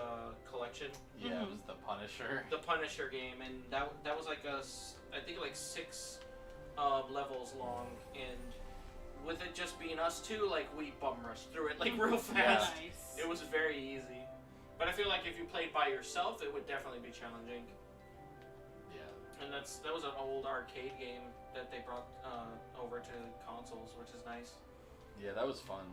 collection. Yeah, it was the Punisher. The Punisher game, and that was like I think like 6 levels long, and with it just being us two, like we bum rushed through it like real fast. Nice. It was very easy. But I feel like if you played by yourself, it would definitely be challenging. Yeah. And that was an old arcade game that they brought over to consoles, which is nice. Yeah, that was fun.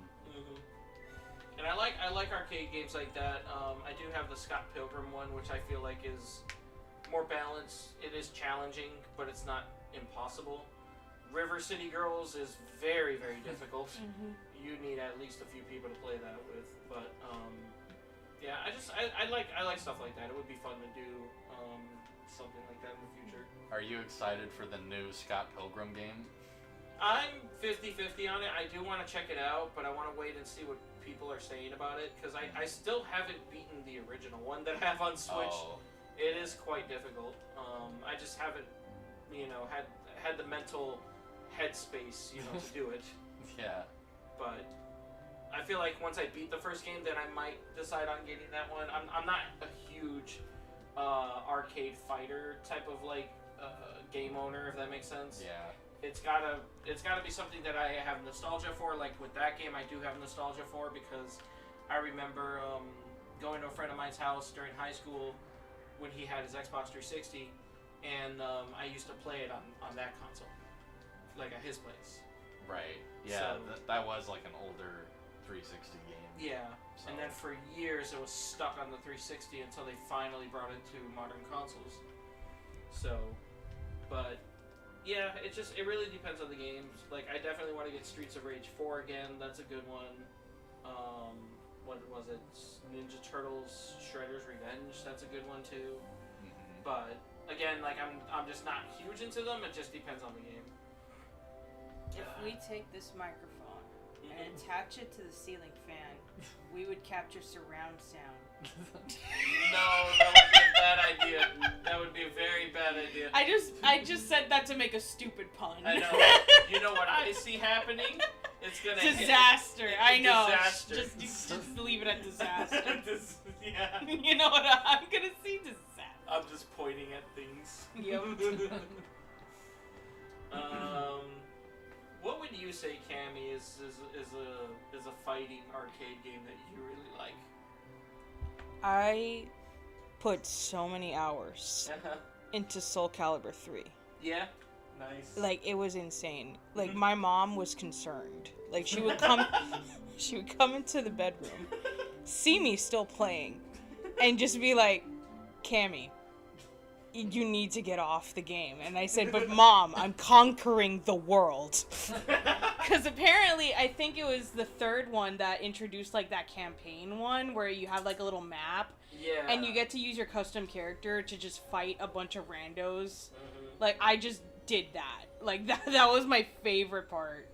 And I like arcade games like that. I do have the Scott Pilgrim one, which I feel like is more balanced. It is challenging, but it's not impossible. River City Girls is very, very difficult. You need at least a few people to play that with, but yeah, I like stuff like that. It would be fun to do something like that in the future. Are you excited for the new Scott Pilgrim game? I'm 50-50 on it. I do want to check it out, but I want to wait and see what people are saying about it, because I still haven't beaten the original one that I have on Switch. Oh. It is quite difficult. I just haven't, had the mental headspace, to do it. Yeah. But I feel like once I beat the first game, then I might decide on getting that one. I'm not a huge arcade fighter type of game owner, if that makes sense. Yeah. It's gotta be something that I have nostalgia for. Like with that game, I do have nostalgia for, because I remember going to a friend of mine's house during high school when he had his Xbox 360, and I used to play it on that console, like at his place. Right. Yeah, So, that was like an older 360 game. Yeah, So. and then for years it was stuck on the 360 until they finally brought it to modern consoles. So, but yeah, it really depends on the games. Like, I definitely want to get Streets of Rage 4 again. That's a good one. What was it? Ninja Turtles Shredder's Revenge. That's a good one too. Mm-hmm. But again, like I'm just not huge into them. It just depends on the game. If we take this microphone and attach it to the ceiling fan, we would capture surround sound. No, that would be a bad idea. That would be a very bad idea. I just said that to make a stupid pun. I know. You know what I see happening? It's gonna disaster. I know. Disaster. Just leave it at disaster. Yeah. You know what I'm gonna see? Disaster. I'm just pointing at things. Yep. What would you say, Camy, is a fighting arcade game that you really like? I put so many hours into Soul Calibur 3. Yeah. Nice. Like, it was insane. Like, my mom was concerned. Like, she would come into the bedroom, see me still playing, and just be like, Camy, you need to get off the game. And I said, but Mom, I'm conquering the world. Because apparently, I think it was the third one that introduced, like, that campaign one where you have, like, a little map. Yeah. And you get to use your custom character to just fight a bunch of randos. Like, I just did that. Like, that was my favorite part.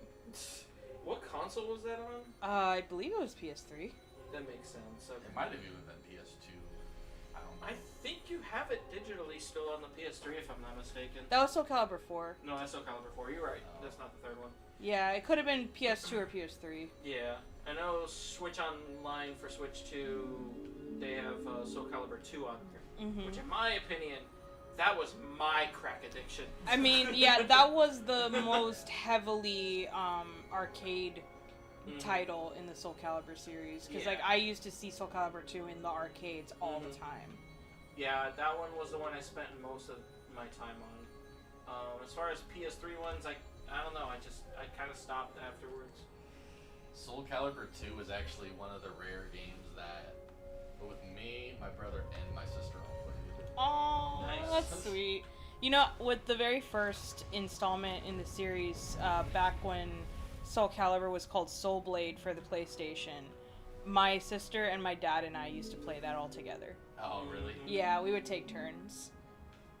What console was that on? I believe it was PS3. That makes sense. Okay. It might have even been PS2. I don't know. I think you have it digitally still on the PS3, if I'm not mistaken. That was Soul Calibur 4. No, that's Soul Calibur 4. You're right. That's not the third one. Yeah, it could have been PS2 or PS3. Yeah. I know Switch Online for Switch 2, they have Soul Calibur 2 on there. Mm-hmm. Which, in my opinion, that was my crack addiction. I mean, yeah, that was the most heavily arcade title in the Soul Calibur series. Because, like, I used to see Soul Calibur 2 in the arcades all the time. Yeah, that one was the one I spent most of my time on. As far as PS3 ones, I don't know, I kind of stopped afterwards. Soul Calibur 2 was actually one of the rare games that, with me, my brother, and my sister all played. Oh, Nice. that's sweet. You know, with the very first installment in the series, back when Soul Calibur was called Soul Blade for the PlayStation, my sister and my dad and I used to play that all together. Oh, really? Yeah, we would take turns.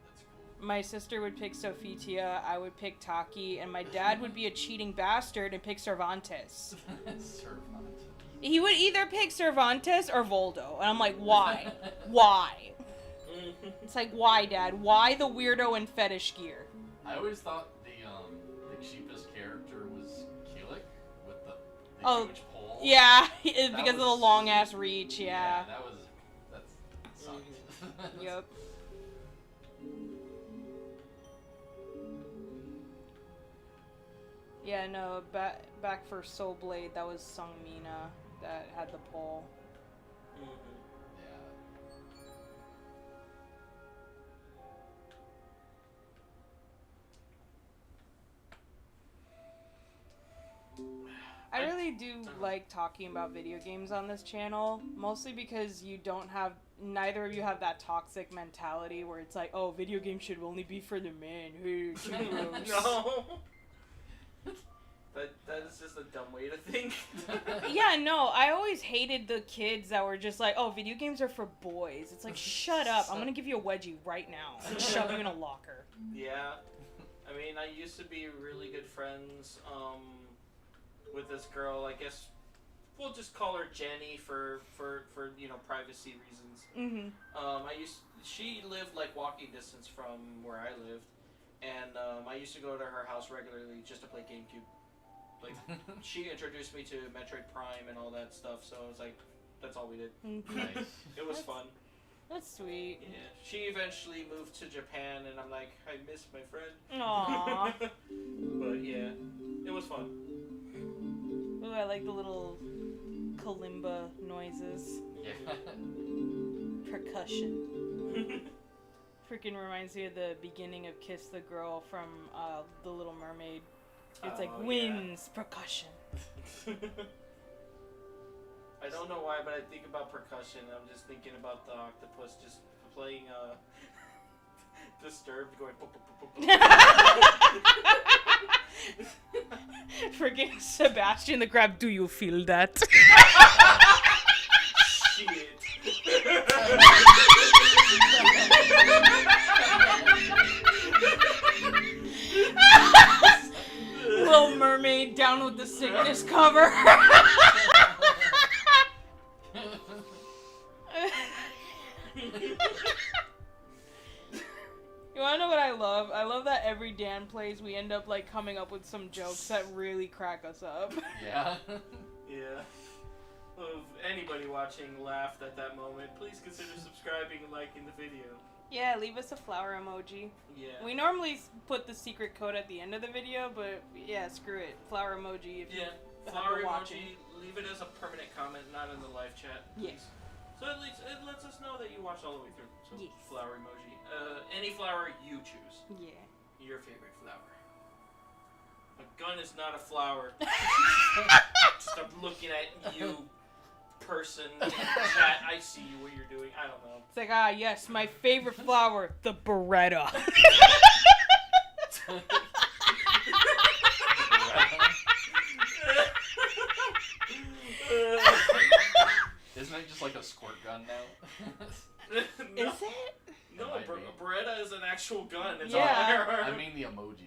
That's cool. My sister would pick Sophitia, I would pick Taki, and my dad would be a cheating bastard and pick Cervantes. Cervantes. He would either pick Cervantes or Voldo, and I'm like, why? Why? It's like, why, Dad? Why the weirdo in fetish gear? I always thought the cheapest character was Keelik with the huge pole. Yeah, because of the was- long ass reach. Yeah. That sucked. Yep. Yeah, no, back for Soul Blade, that was Sung Mina that had the pole. Yeah. I really do like talking about video games on this channel, mostly because neither of you have that toxic mentality where it's like, oh, video games should only be for the men. Hey, too gross. No. That is just a dumb way to think. Yeah, no, I always hated the kids that were just like, oh, video games are for boys. It's like, shut up. I'm gonna give you a wedgie right now and shove you in a locker. Yeah. I mean, I used to be really good friends with this girl. I guess we'll just call her Jenny for privacy reasons. Mm-hmm. She lived like walking distance from where I lived, and I used to go to her house regularly just to play GameCube. Like, she introduced me to Metroid Prime and all that stuff, so it was like, that's all we did. Mm-hmm. Nice. It was fun. That's sweet. Yeah. She eventually moved to Japan, and I'm like, I miss my friend. Aww. But yeah, it was fun. Ooh, I like the little kalimba noises. Yeah. Percussion. Freaking reminds me of the beginning of Kiss the Girl from The Little Mermaid. It's like winds, percussion. I don't know why, but I think about percussion. I'm just thinking about the octopus just playing Disturbed, going. Freaking Sebastian the Crab. Do you feel that? Shit. Little Mermaid down with the sickness cover. You wanna know what I love? I love that every Dan plays, we end up like coming up with some jokes that really crack us up. Yeah. Yeah. If anybody watching laughed at that moment, please consider subscribing and liking the video. Yeah, leave us a flower emoji. Yeah. We normally put the secret code at the end of the video, but yeah, screw it. Flower emoji if Yeah. you Flower watching. emoji. Leave it as a permanent comment, not in the live chat. Yeah. Please. So at least it lets us know that you watched all the way through. So Yes. flower emoji. Any flower you choose. Yeah. Your favorite flower. A gun is not a flower. Stop looking at you, person in chat. I see you, what you're doing. I don't know. It's like, ah, yes, my favorite flower, the Beretta. Isn't it just like a squirt gun now? No. Is it? No, It might be. Beretta is an actual gun. It's Yeah. a firearm. I mean the emoji.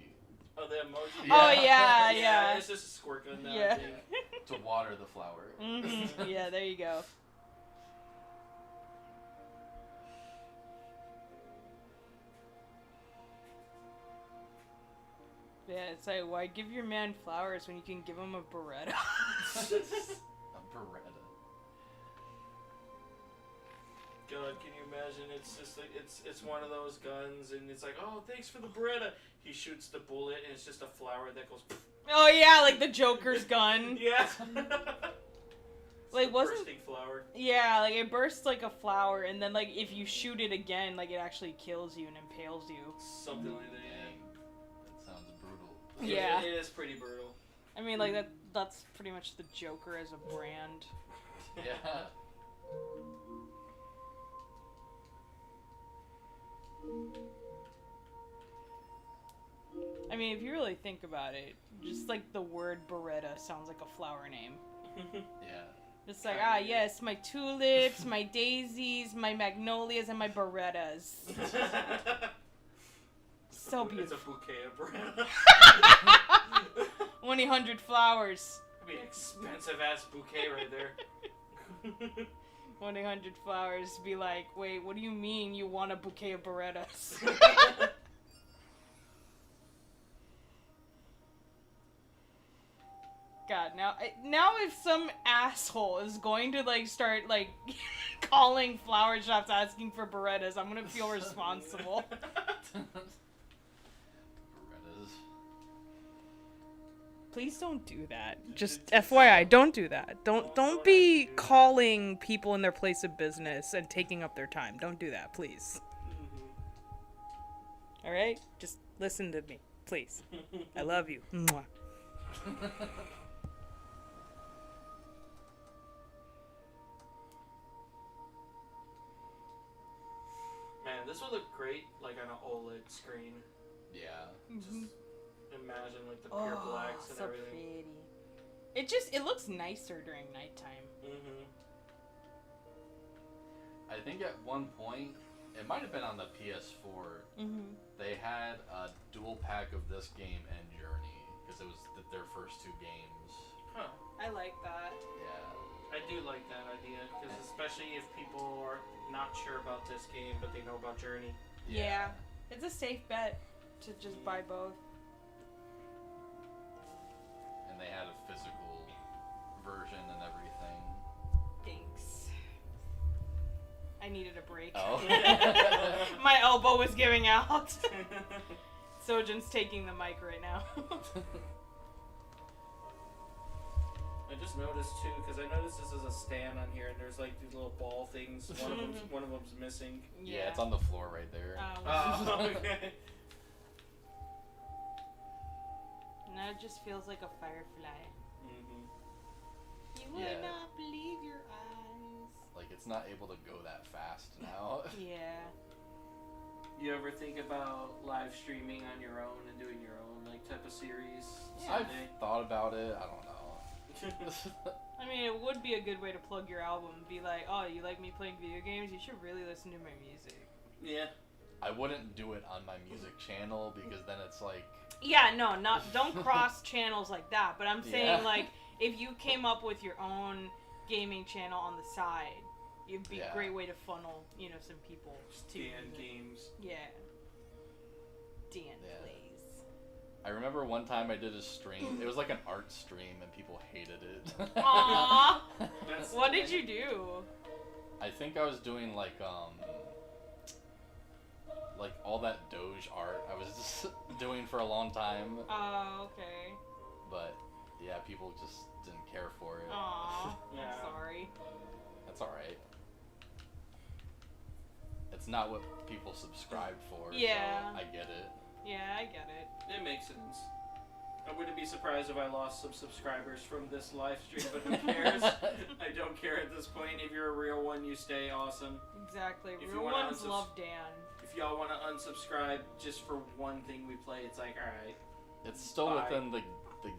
Oh, the emoji? Oh, yeah, yeah. It's just a squirt gun now, I Yeah. think. To water the flower. Mm-hmm. Yeah, there you go. Yeah, it's like, why give your man flowers when you can give him a Beretta? A Beretta. God, can you imagine? It's just like it's one of those guns, and it's like, oh, thanks for the Beretta. He shoots the bullet, and it's just a flower that goes. Oh yeah, like the Joker's gun. Yeah. Like, a wasn't- bursting flower? Yeah, like it bursts like a flower, and then like if you shoot it again, like it actually kills you and impales you. Something like that. Dang. That sounds brutal. Yeah. It is pretty brutal. I mean, like that's pretty much the Joker as a brand. Yeah. I mean, if you really think about it, just like the word Beretta sounds like a flower name. Yeah. It's like, ah, yes, my tulips, my daisies, my magnolias, and my Berettas. So It's a beautiful. bouquet of Beretta. 100 flowers. That'd be an expensive ass bouquet right there. 100 flowers. Be like, wait, what do you mean you want a bouquet of Berettas? God, now if some asshole is going to like start like calling flower shops asking for Berettas, I'm gonna feel responsible. Berettas. Please don't do that. Just FYI, don't do that. Don't be calling people in their place of business and taking up their time. Don't do that, please. All right? Just listen to me, please. I love you. Mwah. Man, this would look great like on an OLED screen. Yeah. Just imagine imagine like the pure blacks and so everything. pretty. It looks nicer during nighttime. Mm-hmm. I think at one point, it might have been on the PS4, they had a dual pack of this game and Journey, because it was their first two games. Huh. I like that. Yeah. I do like that idea, because especially if people are not sure about this game, but they know about Journey. Yeah. It's a safe bet to just buy both. And they had a physical version and everything. Thanks. I needed a break. Oh. My elbow was giving out. Sojan's taking the mic right now. I just noticed too, because I noticed this is a stand on here, and there's like these little ball things. One of them's missing. Yeah, it's on the floor right there. Oh, okay. Now it just feels like a firefly. Mm-hmm. You would not believe your eyes. Like, it's not able to go that fast now. Yeah. You ever think about live streaming on your own and doing your own like type of series? I've thought about it. I don't know. I mean, it would be a good way to plug your album. Be like, oh, you like me playing video games? You should really listen to my music. Yeah. I wouldn't do it on my music channel because then it's like... Yeah, no, don't cross channels like that. But I'm saying, like, if you came up with your own gaming channel on the side, it'd be a great way to funnel, some people to Dan Games. Yeah. Dan Plays. I remember one time I did a stream. It was like an art stream, and people hated it. Aww. What did you do? I think I was doing like all that Doge art I was just doing for a long time. Oh, okay. But yeah, people just didn't care for it. Aww. Yeah. I'm sorry. That's alright. It's not what people subscribe for. Yeah. So I get it. Yeah, I get it. It makes sense. I wouldn't be surprised if I lost some subscribers from this live stream, but who cares? I don't care at this point. If you're a real one, you stay awesome. Exactly. If Real you wanna ones love Dan. If y'all want to unsubscribe just for one thing we play, it's like, alright. It's still within the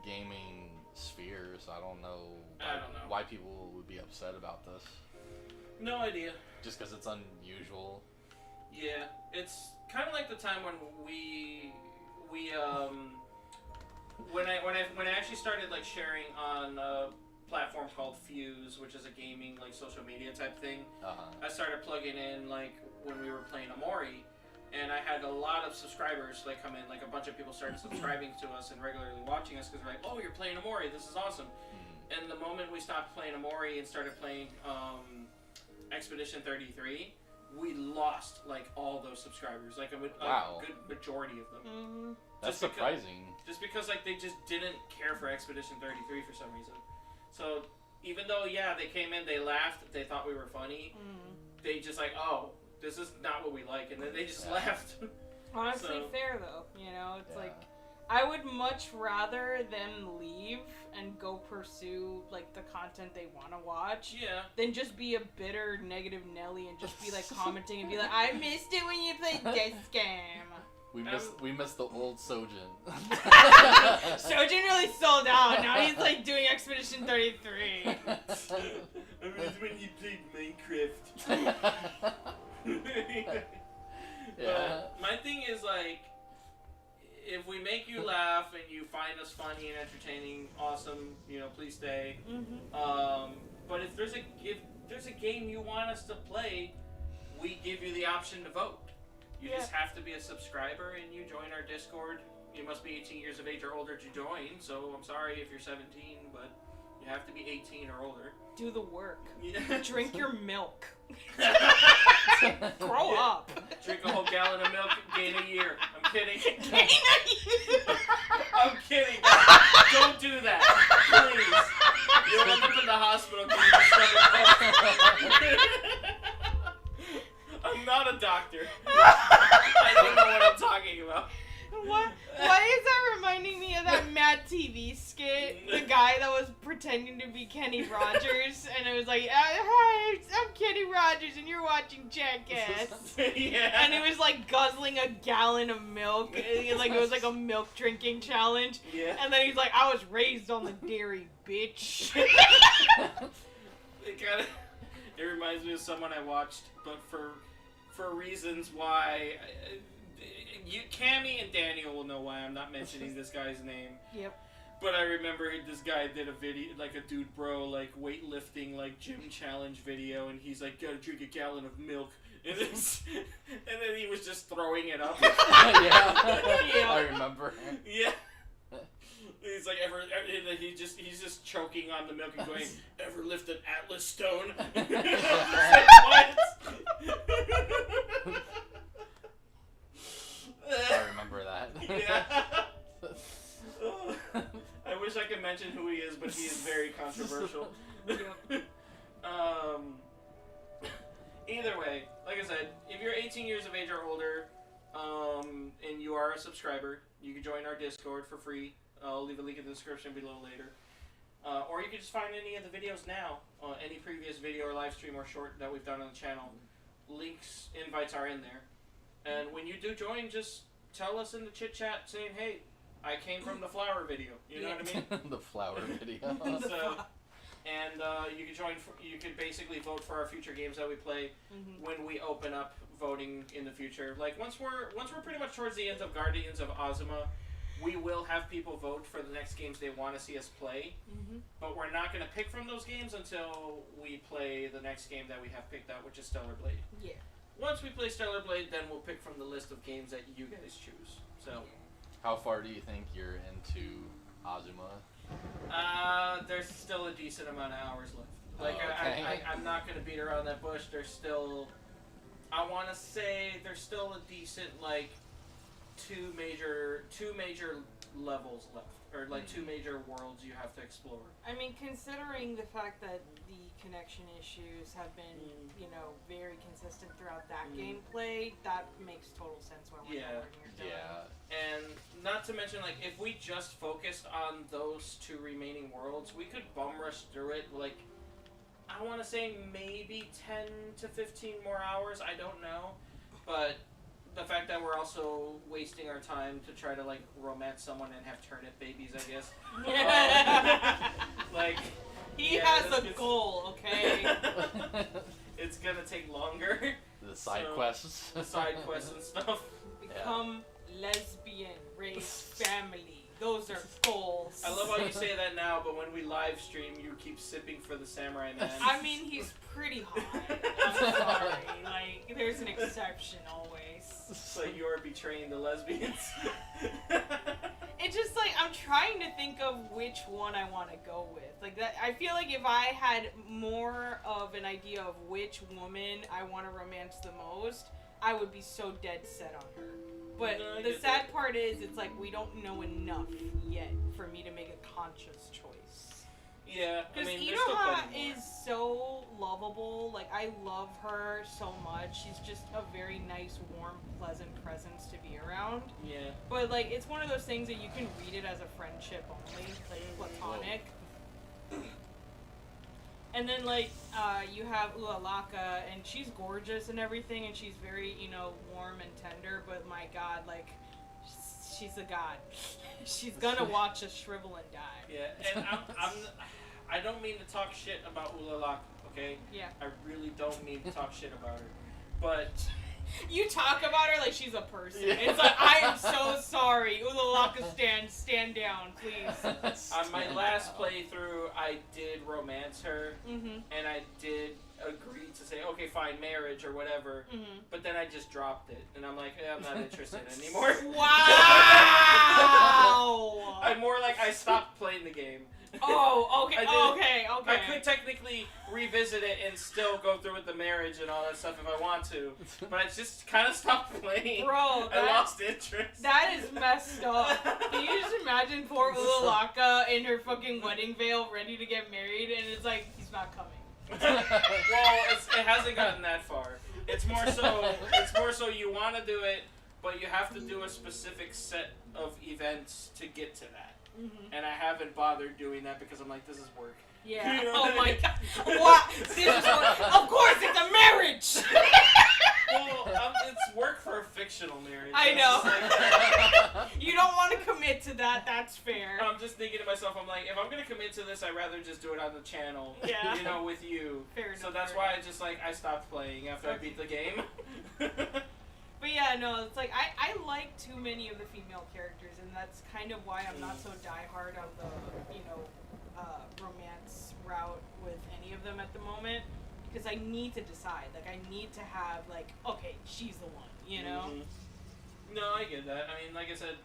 gaming sphere, so I don't know why people would be upset about this. No idea. Just because it's unusual. Yeah, it's kind of like the time when when I actually started like sharing on a platform called Fuse, which is a gaming like social media type thing. I started plugging in like when we were playing Amori, and I had a lot of subscribers like come in. Like a bunch of people started subscribing to us and regularly watching us because they're like, "Oh, you're playing Amori. This is awesome." And the moment we stopped playing Amori and started playing Expedition 33. We lost like all those subscribers, like a good majority of them. Mm-hmm. That's surprising. Just because like they just didn't care for Expedition 33 for some reason. So even though they came in, they laughed, they thought we were funny. They just like, oh, this is not what we like, and then they just left. Honestly, fair though. It's like I would much rather them leave and go pursue like the content they want to watch than just be a bitter negative Nelly and just be like commenting and be like, I missed it when you played this game. We missed the old Sojan. Sojan really sold out. Now he's like doing Expedition 33. I missed when you played Minecraft. My thing is like, if we make you laugh and you find us funny and entertaining, awesome. Please stay. But if there's a game you want us to play, we give you the option to vote. You just have to be a subscriber and you join our Discord. You must be 18 years of age or older to join. So I'm sorry if you're 17, but you have to be 18 or older. Do the work. Yeah. Drink your milk. Grow up. Drink a whole gallon of milk, gain a year. I'm kidding. Gain a year. I'm kidding. Don't do that. Please. You'll end up in the hospital because your stomach I'm not a doctor. I don't know what I'm talking about. Why is that reminding me of that Mad TV skit, the guy that was pretending to be Kenny Rogers, and it was like, hi, I'm Kenny Rogers, and you're watching Jackass. Yeah. And he was like guzzling a gallon of milk, like it was like a milk drinking challenge. Yeah. And then he's like, I was raised on the dairy, bitch. It reminds me of someone I watched, but for reasons why Camy and Daniel will know why I'm not mentioning this guy's name. Yep. But I remember this guy did a video, like a dude bro, like weightlifting, like gym challenge video, and he's like, gotta drink a gallon of milk. And then he was just throwing it up. Yeah. Yeah. I remember. Yeah. He's like, he's just choking on the milk and going, ever lift an Atlas stone? Like, what? I remember that. Yeah. I wish I could mention who he is, but he is very controversial. Either way, like I said, if you're 18 years of age or older, and you are a subscriber, you can join our Discord for free. I'll leave a link in the description below later. Or you can just find any of the videos now, any previous video or live stream or short that we've done on the channel. Links, invites are in there. And when you do join, just tell us in the chit chat saying, hey, I came from the flower video. You know what I mean? The flower video. So, and you can join. You can basically vote for our future games that we play when we open up voting in the future. Like once we're pretty much towards the end of Guardians of Ozma, we will have people vote for the next games they want to see us play. But we're not going to pick from those games until we play the next game that we have picked out, which is Stellar Blade. Yeah. Once we play Stellar Blade, then we'll pick from the list of games that you guys choose. So. How far do you think you're into Ozma? There's still a decent amount of hours left. Like, okay. I'm not going to beat around that bush. There's still, I want to say there's still a decent, like, two major levels left. Or, like, two major worlds you have to explore. I mean, considering the fact that the connection issues have been, you know, very consistent throughout that gameplay, that makes total sense when we're done. Yeah. And not to mention, like, if we just focused on those two remaining worlds, we could bum rush through it, like, I want to say maybe 10 to 15 more hours, I don't know. But the fact that we're also wasting our time to try to, like, romance someone and have turnip babies, I guess. Like, he has a goal, okay? It's gonna take longer. The side quests. The side quests and stuff. Become lesbian, raise family. Those are goals. I love how you say that now, but when we live stream, you keep sipping for the Samurai Man. I mean, he's pretty hot. I'm sorry. Like, there's an exception always. So you're betraying the lesbians. It's just like I'm trying to think of which one I want to go with. Like that, I feel like if I had more of an idea of which woman I want to romance the most, I would be so dead set on her. But No, the sad part is, it's like we don't know enough yet for me to make a conscious choice. Yeah, I Because mean, there's still Inoha plenty more. is so lovable. Like, I love her so much. She's just a very nice, warm, pleasant presence to be around. Yeah. But, like, it's one of those things that you can read it as a friendship only, like, platonic. And then, like, you have Ulalaka, and she's gorgeous and everything, and she's very, you know, warm and tender, but my god, like, she's a god. She's gonna watch us shrivel and die. Yeah, and I don't mean to talk shit about Ulalaka, okay? Yeah. I really don't mean to talk shit about her. But You talk about her like she's a person. Yeah. It's like, I am so sorry. Ulalaka, stand down, please. On my last playthrough, I did romance her, Mm-hmm. and I did agree to say, okay, fine, marriage or whatever. Mm-hmm. But then I just dropped it, and I'm like, I'm not interested anymore. Wow! I'm more like I stopped playing the game. Oh, okay, okay. I could technically revisit it and still go through with the marriage and all that stuff if I want to, but I just kind of stopped playing. Bro, I lost interest. That is messed up. Can you just imagine poor Ulalaka in her fucking wedding veil ready to get married, and it's like, he's not coming. Well, it hasn't gotten that far. It's more so you want to do it, but you have to do a specific set of events to get to that. Mm-hmm. And I haven't bothered doing that because I'm like, this is work. Yeah. You know Oh what I my mean? god. What? This is what, of course, it's a marriage. Well, it's work for a fictional marriage. I It's know. just like- You don't want to commit to that. That's fair. I'm just thinking to myself, I'm like, if I'm gonna commit to this, I'd rather just do it on the channel. Yeah. You know, with you. Fair enough. So that's fair why enough. I just like I stopped playing after I beat the game. But yeah, no, it's like I like too many of the female characters, and that's kind of why I'm not so diehard on the romance route with any of them at the moment, because I need to decide. Like I need to have like, okay, she's the one, you know. Mhm. No, I get that. I mean, like I said,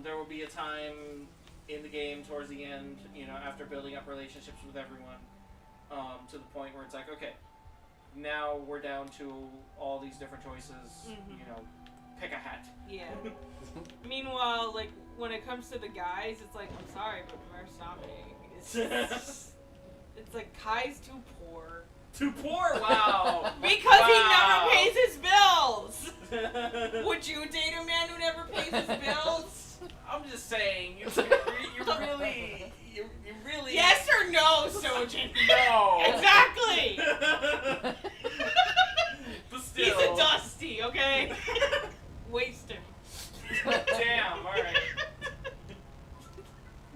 there will be a time in the game towards the end, you know, after building up relationships with everyone, to the point where it's like, okay, now we're down to all these different choices. Mhm. You know, pick a hat. Yeah. Meanwhile, like when it comes to the guys, it's like, I'm sorry, but Murasame is it's like Kai's too poor. Too poor. Wow. Because he Wow. never pays his bills. Would you date a man who never pays his bills? I'm just saying, you really. Yes or no, Sojan? No. Exactly. But still. He's a dusty, okay? Waste him. Damn. All right.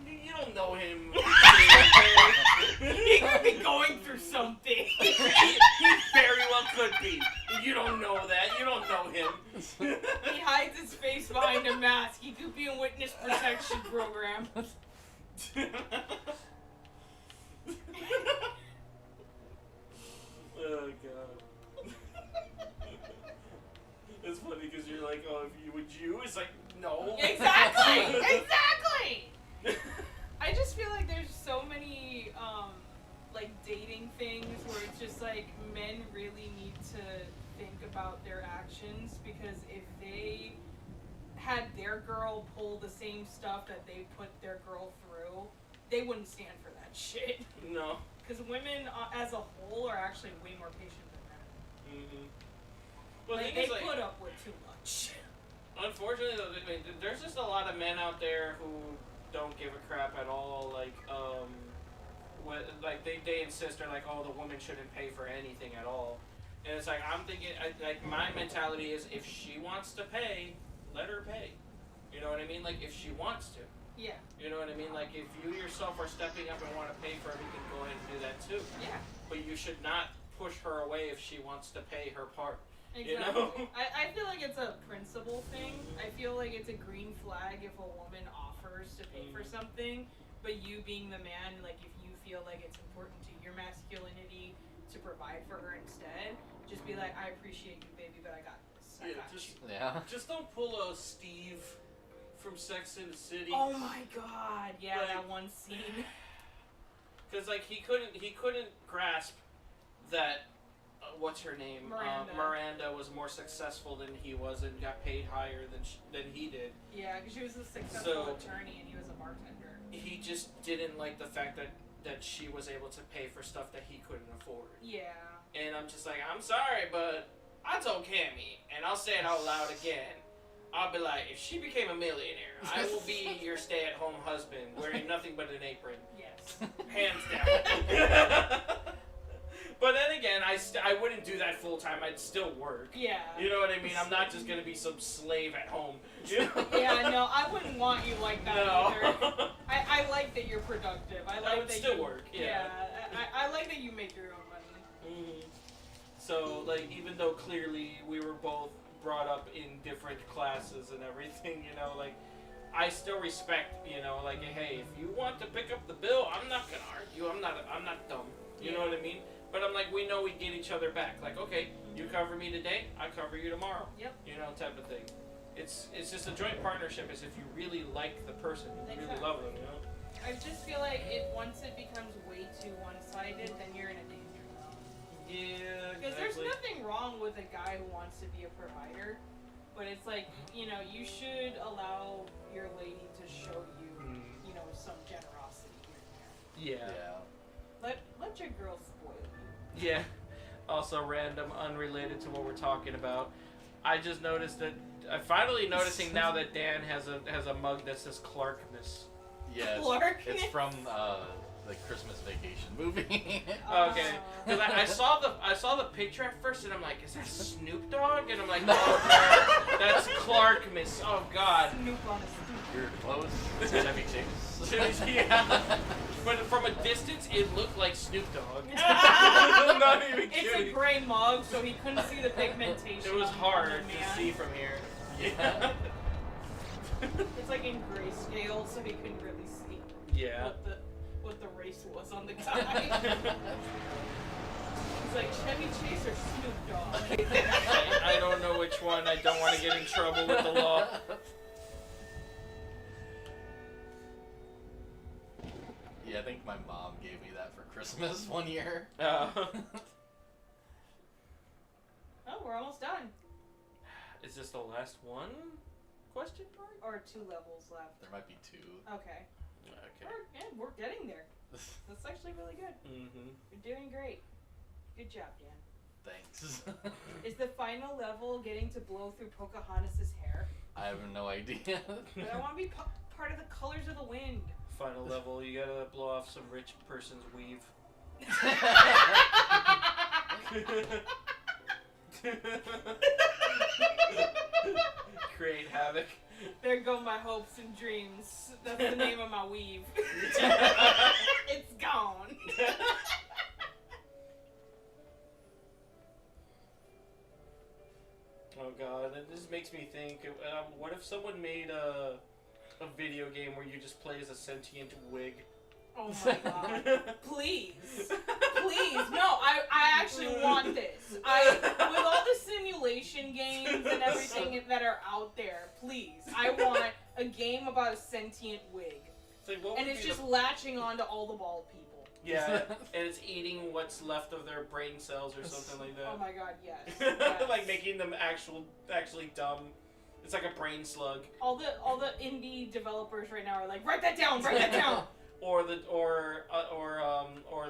You don't know him. He could be going through something. He very well could be. You don't know that. You don't know him. He hides his face behind a mask. He could be in witness protection program. Oh god. It's funny because you're like, oh, if you would you? It's like, no. Exactly. Exactly. I just feel like there's so many like dating things where it's just like men really need to think about their actions, because if they had their girl pull the same stuff that they put their girl through, they wouldn't stand for that shit. No. Because women as a whole are actually way more patient than men. Mm-hmm. Well, Like, the they thing is, like, put up with too much. unfortunately, though, I mean, there's just a lot of men out there who don't give a crap at all. Like, like they insist they're like, oh, the woman shouldn't pay for anything at all. And it's like, I'm thinking, like, my mentality is, if she wants to pay, let her pay. You know what I mean? Like, if she wants to. Yeah. You know what I mean? Like, if you yourself are stepping up and want to pay for everything, go ahead and do that too. Yeah. But you should not push her away if she wants to pay her part. Exactly. You know? I feel like it's a principle thing. I feel like it's a green flag if a woman offers to pay for something, but you being the man, like if you feel like it's important to your masculinity to provide for her instead, just be like, I appreciate you, baby, but I got this. I got you. Just don't pull a Steve from Sex and the City. Oh my god, yeah, Like, that one scene. Because like he couldn't grasp that what's her name? Miranda. Miranda was more successful than he was and got paid higher than he did. Yeah, because she was a successful So- attorney and he was a bartender. He just didn't like the fact that she was able to pay for stuff that he couldn't afford. Yeah. And I'm just like, I'm sorry, but I told Camy, and I'll say it out loud again. I'll be like, if she became a millionaire, I will be your stay-at-home husband wearing nothing but an apron. Yes. Hands down. But then again, I wouldn't do that full time. I'd still work. Yeah. You know what I mean? I'm not just going to be some slave at home. You know? Yeah, no, I wouldn't want you like that No. either. I like that you're productive. I like would that still you, work, yeah. I like that you make your own money. Mhm. So, like, even though clearly we were both brought up in different classes and everything, you know, like, I still respect, you know, like, hey, if you want to pick up the bill, I'm not gonna argue. I'm not dumb. You know what I mean? But I'm like, we know we get each other back. Like, okay, you cover me today, I cover you tomorrow. Yep. You know, type of thing. It's just a joint partnership. Is if you really like the person, you really love them. You know. I just feel like once it becomes way too one-sided, then you're in a danger zone. Yeah. Because there's nothing wrong with a guy who wants to be a provider, but it's like, you know, you should allow your lady to show you, you know, some generosity here and there. Yeah. Let your girl spoil you. Yeah. Also, random, unrelated to what we're talking about. I just noticed that I'm finally noticing now that Dan has a mug that says Clarkmas. Yeah, Clark? it's from the Christmas Vacation movie. Okay, because I saw the picture at first and I'm like, is that Snoop Dogg? And I'm like, oh no, that's Clarkmas. Oh God. Snoop on a You're close. Chevy Chase. Yeah. But from a distance, it looked like Snoop Dogg. I'm not even It's kidding. a gray mug, so he couldn't see the pigmentation. It was on hard the to man. see from here. Yeah. It's like in grayscale, so he couldn't really see Yeah. what the race was on the guy. It's like Chevy Chase or Snoop Dogg. I don't know which one. I don't want to get in trouble with the law. Yeah, I think my mom gave me that for Christmas one year. Oh, we're almost done. Is this the last one? Question mark? Or 2 levels left. There might be 2. Okay. Okay. We're getting there. That's actually really good. Mm-hmm. You're doing great. Good job, Dan. Thanks. Is the final level getting to blow through Pocahontas' hair? I have no idea. But I want to be part of the colors of the wind. Final level, you gotta blow off some rich person's weave. Create havoc. There go my hopes and dreams. That's the name of my weave. It's gone. Oh God, and this makes me think. What if someone made a video game where you just play as a sentient wig? Oh my God. Please. Please. No, I actually want this. With all the simulation games and everything that are out there, please. I want a game about a sentient wig. It's like, what And would it's be just the... latching on to all the bald people. Yeah, and it's eating what's left of their brain cells or something like that. Oh my God, yes. Yes. Like making them actually dumb. It's like a brain slug. All the indie developers right now are like, write that down, write that down. Or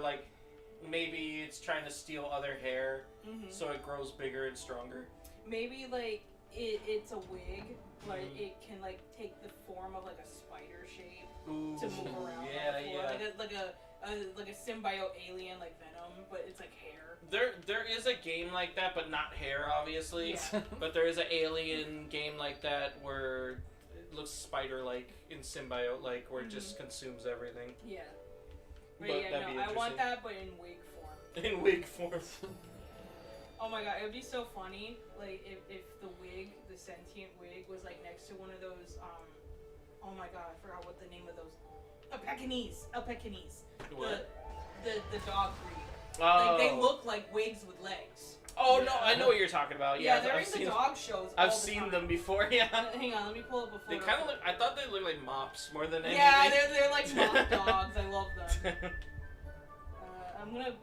like maybe it's trying to steal other hair, so it grows bigger and stronger. Maybe like it's a wig, but it can like take the form of like a spider shape Ooh, to move around. yeah, on the floor. yeah. Like a symbiote alien like Venom, but it's like hair. There is a game like that, but not hair, obviously. Yeah. But there is an alien game like that where it looks spider-like in symbiote-like, where it just consumes everything. Yeah. But But yeah, that'd be no, I want interesting. that, but in wig form. In wig form. Oh my God, it would be so funny, like if the wig, the sentient wig, was like next to one of those. Oh my God, I forgot what the name of those. A Pekingese. What? The dog breed. Oh. Like they look like wigs with legs. Oh no, I know what you're talking about. Yeah, Yeah, they're I've in the seen. dog shows. I've all the seen time. them before. Yeah. Hang on, let me pull up a photo. They kind of look. I thought they looked like mops more than anything. Yeah, they're like mock dogs. I love them. I'm gonna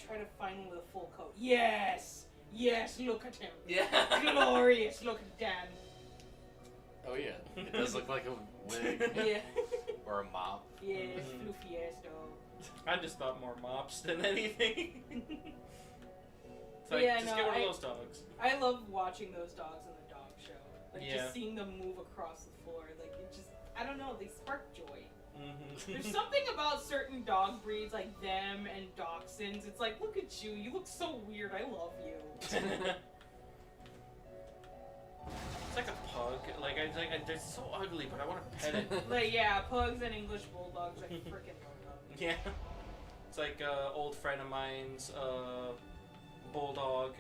try to find one with a full coat. Yes, look at him. Yeah. Glorious. Look at Dan. Oh yeah, it does look like a wig. Yeah. Or a mop. Yes, floofy ass dog. I just thought more mops than anything. It's like, Yeah, just no, get one of those dogs. I love watching those dogs in the dog show. Like Yeah. just seeing them move across the floor. Like it just, I don't know, they spark joy. Mm-hmm. There's something about certain dog breeds like them and dachshunds. It's like, look at you. You look so weird. I love you. It's like a pug. Like they're so ugly, but I want to pet it. Like yeah, pugs and English bulldogs. I freaking love them. Yeah. It's like an old friend of mine's bulldog.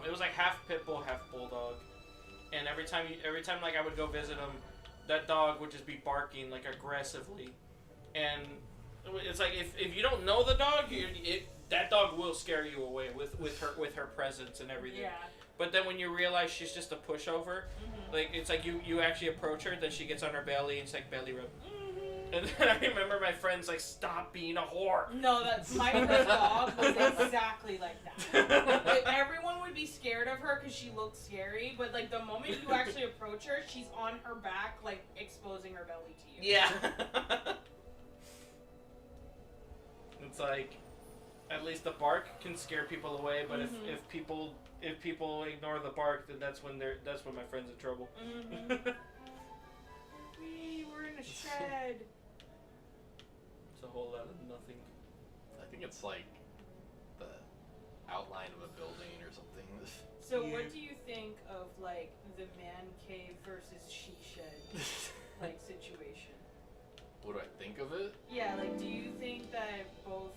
It was like half pit bull, half bulldog. And every time like I would go visit him, that dog would just be barking like aggressively. And it's like if you don't know the dog, that dog will scare you away with her presence and everything. Yeah. But then when you realize she's just a pushover, like it's like you actually approach her, then she gets on her belly and it's like belly rub. And then I remember my friends like, stop being a whore. No, that's my first dog was exactly like that. Like, everyone would be scared of her because she looked scary, but like the moment you actually approach her, she's on her back, like exposing her belly to you. Yeah. It's like, at least the bark can scare people away, but if people if people ignore the bark, then that's when my friend's in trouble. Mm-hmm. We're in a shed. It's a whole lot of nothing. I think it's like the outline of a building or something. So what do you think of like the man cave versus she shed like situation? What do I think of it? Yeah, like do you think that both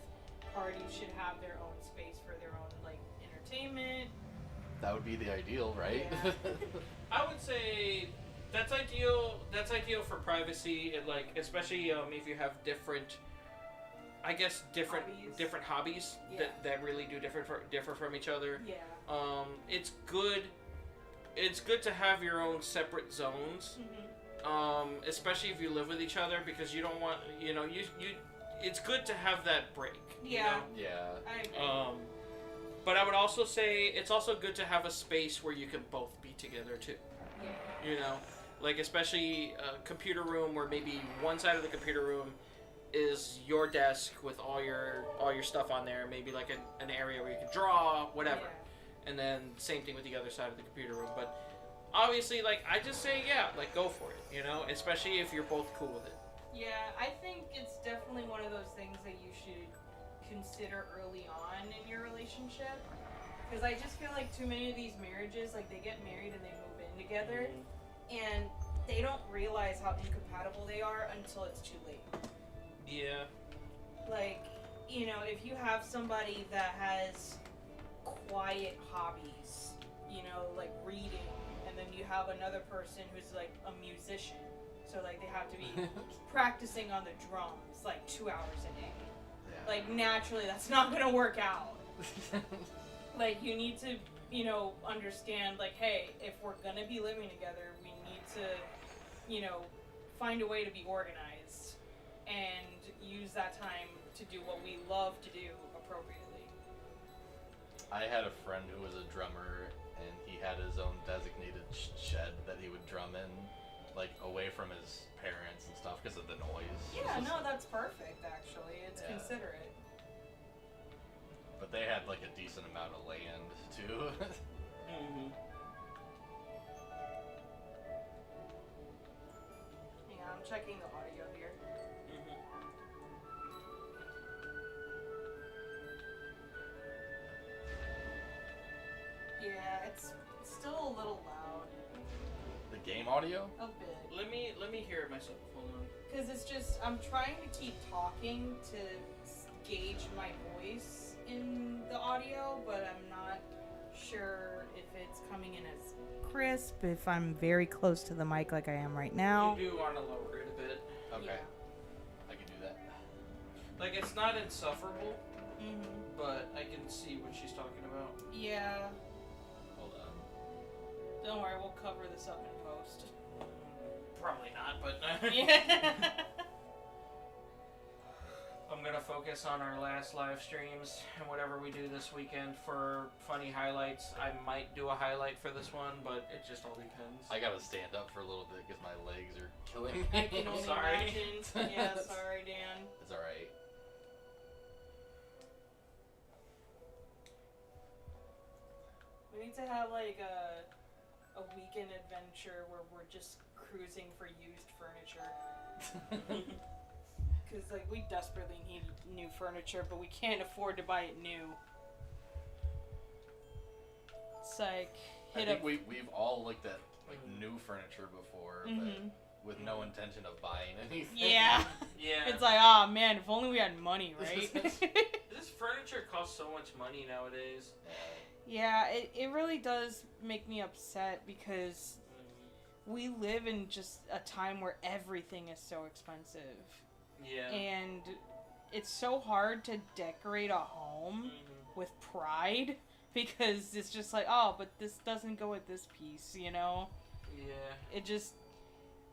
parties should have their own space for their own like entertainment? That would be the ideal, right? Yeah. I would say that's ideal. That's ideal for privacy, and like especially if you have different, I guess different hobbies Yeah. that really do differ from each other. Yeah. It's good. It's good to have your own separate zones. Mm-hmm. Especially if you live with each other, because you don't want you. It's good to have that break. Yeah. You know? Yeah. I agree. But I would also say it's also good to have a space where you can both be together too. Yeah. You know, like especially a computer room where maybe one side of the computer room is your desk with all your stuff on there, maybe like an area where you can draw, whatever. Yeah. And then same thing with the other side of the computer room. But obviously, like I just say, yeah, like go for it. You know, especially if you're both cool with it. Yeah, I think it's definitely one of those things that you should consider early on in your relationship. Because I just feel like too many of these marriages, like they get married and they move in together, and they don't realize how incompatible they are until it's too late. Yeah. Like, if you have somebody that has quiet hobbies, like reading, and then you have another person who's like a musician, so like they have to be practicing on the drums like 2 hours a day. Yeah. Like naturally that's not gonna work out. Like you need to, understand like, hey, if we're gonna be living together, we need to, find a way to be organized and use that time to do what we love to do appropriately. I had a friend who was a drummer, and he had his own designated shed that he would drum in, like away from his parents and stuff because of the noise. Yeah, no, that's perfect actually. It's Yeah. considerate. But they had like a decent amount of land too. Mm-hmm. Yeah, I'm checking the audio here. Yeah, it's still a little loud. The game audio? A bit. Let me hear it myself. Hold on. Because it's just, I'm trying to keep talking to gauge my voice in the audio, but I'm not sure if it's coming in as crisp, if I'm very close to the mic like I am right now. You do want to lower it a bit. Okay. Yeah. I can do that. Like it's not insufferable, Mm-hmm. but I can see what she's talking about. Yeah. Hold on. Don't worry, we'll cover this up in post. Probably not, but Yeah. I'm gonna focus on our last live streams and whatever we do this weekend for funny highlights. I might do a highlight for this one, but it just all depends. I gotta stand up for a little bit because my legs are killing me. I can only Sorry. imagine. Yeah, sorry, Dan. It's alright. We need to have like a weekend adventure where we're just cruising for used furniture. Because like we desperately need new furniture, but we can't afford to buy it new. It's like I hit think up. we've all looked at like new furniture before, Mhm. but with no intention of buying anything. Yeah. Yeah. It's like, ah, man, if only we had money, right? This furniture costs so much money nowadays. Yeah, it really does make me upset because we live in just a time where everything is so expensive. Yeah. And it's so hard to decorate a home with pride because it's just like, oh, but this doesn't go with this piece, you know? Yeah. It just,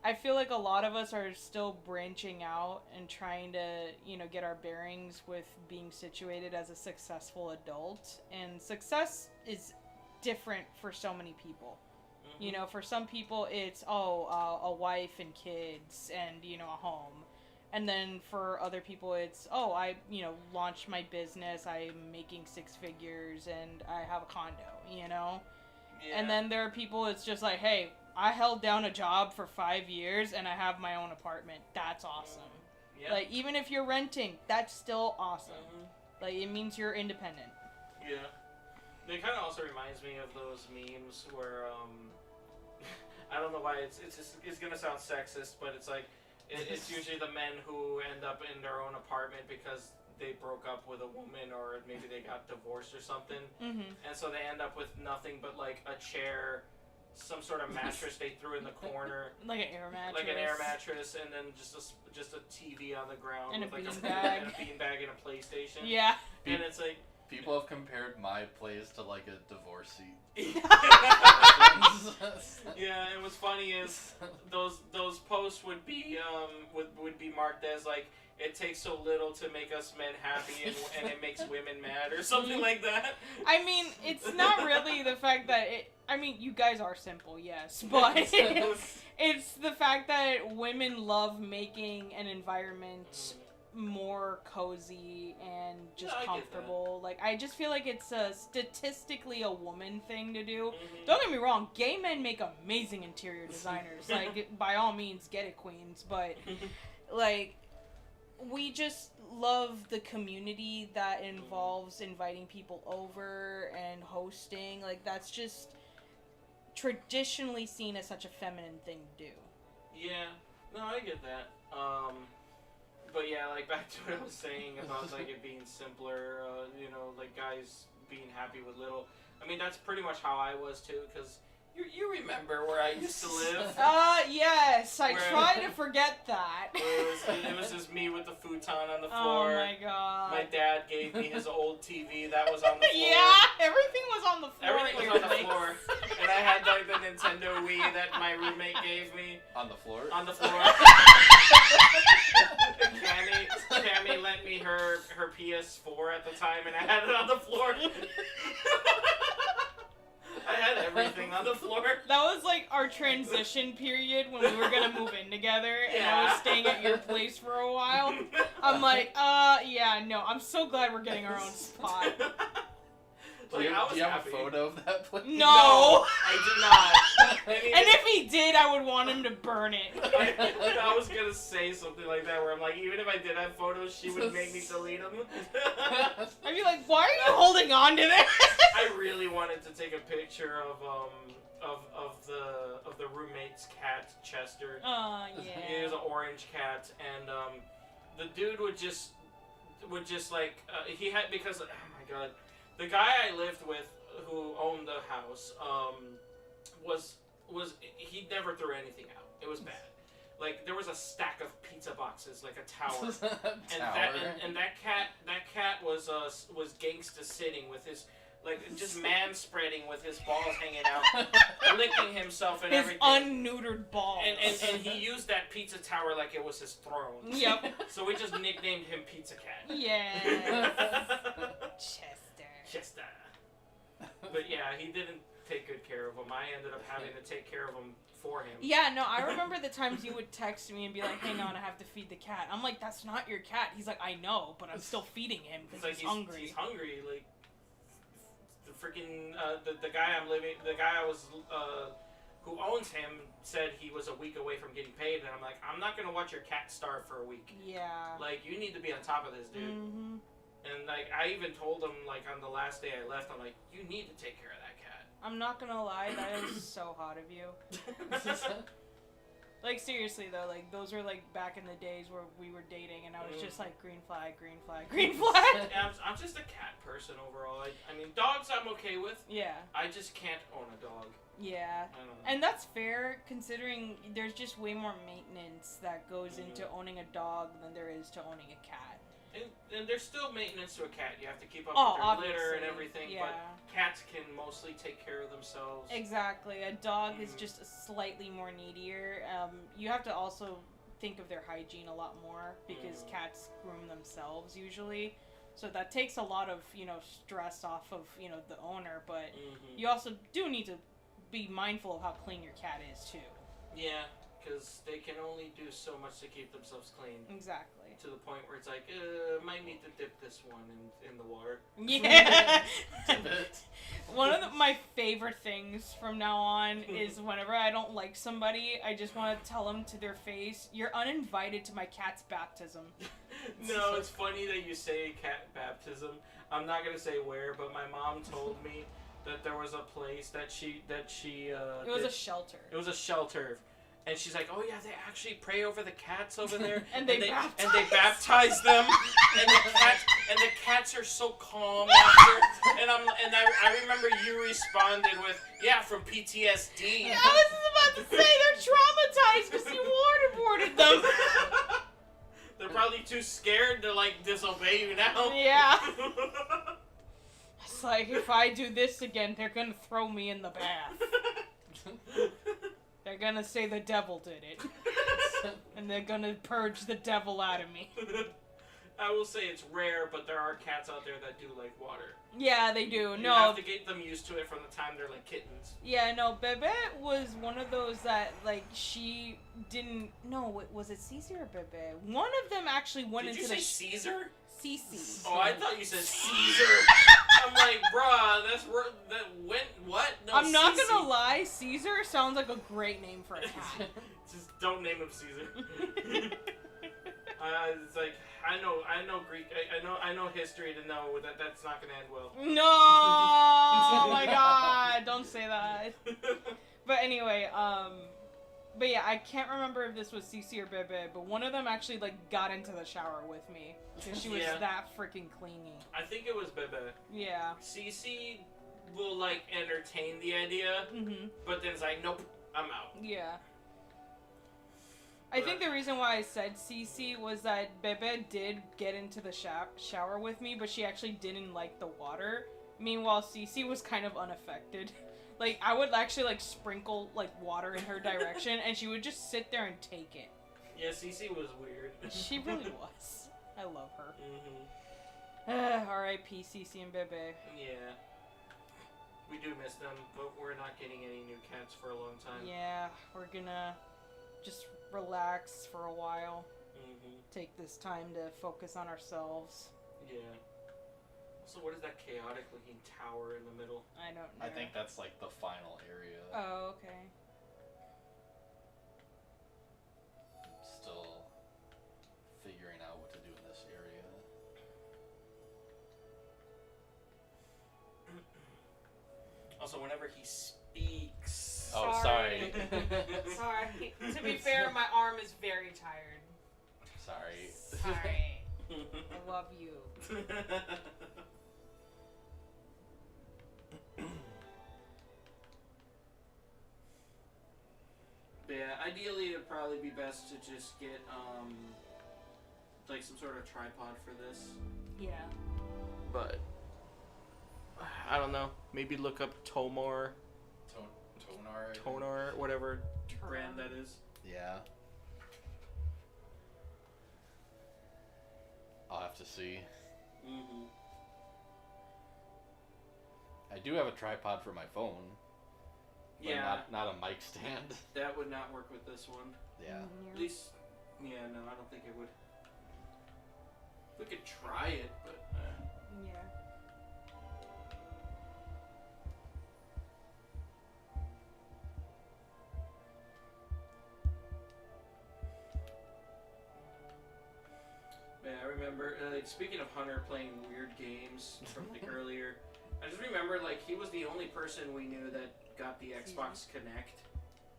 I feel like a lot of us are still branching out and trying to, get our bearings with being situated as a successful adult. And success is different for so many people. For some people it's, a wife and kids and, a home. And then for other people, it's, oh, I, launched my business, I'm making 6 figures, and I have a condo, Yeah. And then there are people, it's just like, hey, I held down a job for 5 years, and I have my own apartment. That's awesome. Yeah. Like, even if you're renting, that's still awesome. Like, it means you're independent. Yeah. It kind of also reminds me of those memes where, I don't know why it's gonna sound sexist, but it's like, it's usually the men who end up in their own apartment because they broke up with a woman or maybe they got divorced or something. And so they end up with nothing but like a chair, some sort of mattress they threw in the corner. Like an air mattress. Like an air mattress, and then just a TV on the ground. And with a like beanbag. And a beanbag and a PlayStation. Yeah. And it's like... People have compared my place to like a divorcee. Yeah, and what's funny is those posts would be marked as like, it takes so little to make us men happy and it makes women mad or something like that. I mean, it's not really the fact that you guys are simple, yes, but it's the fact that women love making an environment more cozy and just comfortable. Like, I just feel like it's statistically a woman thing to do. Don't get me wrong, gay men make amazing interior designers. Like, by all means, get it, queens. But, like, we just love the community that involves inviting people over and hosting. Like, that's just traditionally seen as such a feminine thing to do. Yeah. No, I get that. But yeah, like, back to what I was saying about, like, it being simpler, like, guys being happy with little. I mean, that's pretty much how I was, too, because you remember where I used to live? Yes, I try to forget that. It was just me with the futon on the floor. Oh my god. My dad gave me his old TV that was on the floor. Yeah, everything was on the floor. Everything was on the floor. And I had, like, the Nintendo Wii that my roommate gave me. On the floor? On the floor. Camy lent me her PS4 at the time, and I had it on the floor. I had everything on the floor. That was like our transition period when we were gonna move in together, and I was staying at your place for a while. I'm like, yeah, no, I'm so glad we're getting our own spot. Like, do you have a photo of that place? No, I do not. And if he did, I would want him to burn it. I was gonna say something like that, where I'm like, even if I did have photos, she would make me delete them. I'd be like, why are you holding on to this? I really wanted to take a picture of the roommate's cat, Chester. Oh yeah. He was an orange cat, and the dude would just like he had, because, oh my god, the guy I lived with who owned the house was he never threw anything out. It was bad. Like, there was a stack of pizza boxes, like a tower. And that cat was gangsta sitting with his, like, just man spreading with his balls hanging out, licking himself and everything. His unneutered balls. And he used that pizza tower like it was his throne. Yep. So we just nicknamed him Pizza Cat. Yeah. Chester. But yeah, he didn't take good care of him. I ended up having to take care of him for him. Yeah, no, I remember the times you would text me and be like, hang on, I have to feed the cat. I'm like, that's not your cat. He's like, I know, but I'm still feeding him because he's hungry. He's hungry. Like, the freaking, the guy I was, who owns him said he was a week away from getting paid, and I'm like, I'm not gonna watch your cat starve for a week. Yeah. Like, you need to be on top of this, dude. Mm-hmm. And, like, I even told him, like, on the last day I left, I'm like, you need to take care of that cat. I'm not gonna lie, that is so hot of you. Like, seriously, though, like, those were, like, back in the days where we were dating, and I was just like, green flag, green flag, green flag. Yeah, I'm just a cat person overall. I mean, dogs I'm okay with. Yeah. I just can't own a dog. Yeah. I don't know. And that's fair, considering there's just way more maintenance that goes into owning a dog than there is to owning a cat. And there's still maintenance to a cat. You have to keep up with their litter and everything, yeah. But cats can mostly take care of themselves. Exactly. A dog is just slightly more needier. You have to also think of their hygiene a lot more, because cats groom themselves usually. So that takes a lot of, stress off of, the owner, but you also do need to be mindful of how clean your cat is too. Yeah. because they can only do so much to keep themselves clean. Exactly. To the point where it's like, might need to dip this one in the water. Yeah. Dip it. One of my favorite things from now on is whenever I don't like somebody, I just want to tell them to their face, "You're uninvited to my cat's baptism." No, it's funny that you say cat baptism. I'm not gonna say where, but my mom told me that there was a place that she It was a shelter. It was a shelter. And she's like, "Oh yeah, they actually pray over the cats over there, and they baptize them, and the cats are so calm after." And I remember you responded with, "Yeah, from PTSD." I was about to say they're traumatized because you waterboarded them. They're probably too scared to like disobey you now. Yeah. It's like, if I do this again, they're gonna throw me in the bath. They're gonna say the devil did it. And they're gonna purge the devil out of me. I will say it's rare, but there are cats out there that do like water. Yeah, they do. You have to get them used to it from the time they're like kittens. Yeah, no, Bebe was one of those that, like, she didn't... No, was it Cece or Bebe? One of them actually went Did into you say Caesar? Cece. Oh, I thought you said Caesar. I'm like, bruh, that went what? No, I'm not Cece. gonna lie, Caesar sounds like a great name for a cat. Just don't name him Caesar. It's like I know Greek. I know history to know that that's not gonna end well. No! Oh my god, don't say that. But anyway, but yeah, I can't remember if this was Cece or Bebe, but one of them actually, like, got into the shower with me. Because she was that freaking clingy. I think it was Bebe. Yeah. Cece will, like, entertain the idea, but then it's like, nope, I'm out. Yeah. I think the reason why I said Cece was that Bebe did get into the shower with me, but she actually didn't like the water. Meanwhile, Cece was kind of unaffected. Like, I would actually, like, sprinkle, like, water in her direction, and she would just sit there and take it. Yeah, Cece was weird. She really was. I love her. R.I.P. Cece and Bebe. Yeah. We do miss them, but we're not getting any new cats for a long time. Yeah, we're gonna just relax for a while. Take this time to focus on ourselves. Yeah. So what is that chaotic looking tower in the middle? I don't know. I think that's like the final area. Oh, okay. Still figuring out what to do in this area. Also, whenever he speaks... Oh, sorry. Sorry. To be fair, my arm is very tired. Sorry. Sorry. I love you. But yeah, ideally it'd probably be best to just get like some sort of tripod for this. Yeah. But I don't know. Maybe look up Tonar, whatever brand that is. Yeah. I'll have to see. I do have a tripod for my phone. But Yeah. not a mic stand. That would not work with this one. Yeah. At least, yeah, no, I don't think it would. We could try it, but... Yeah. Yeah, I remember, like, speaking of Hunter playing weird games from like earlier, I just remember, like, he was the only person we knew that got the Xbox Connect.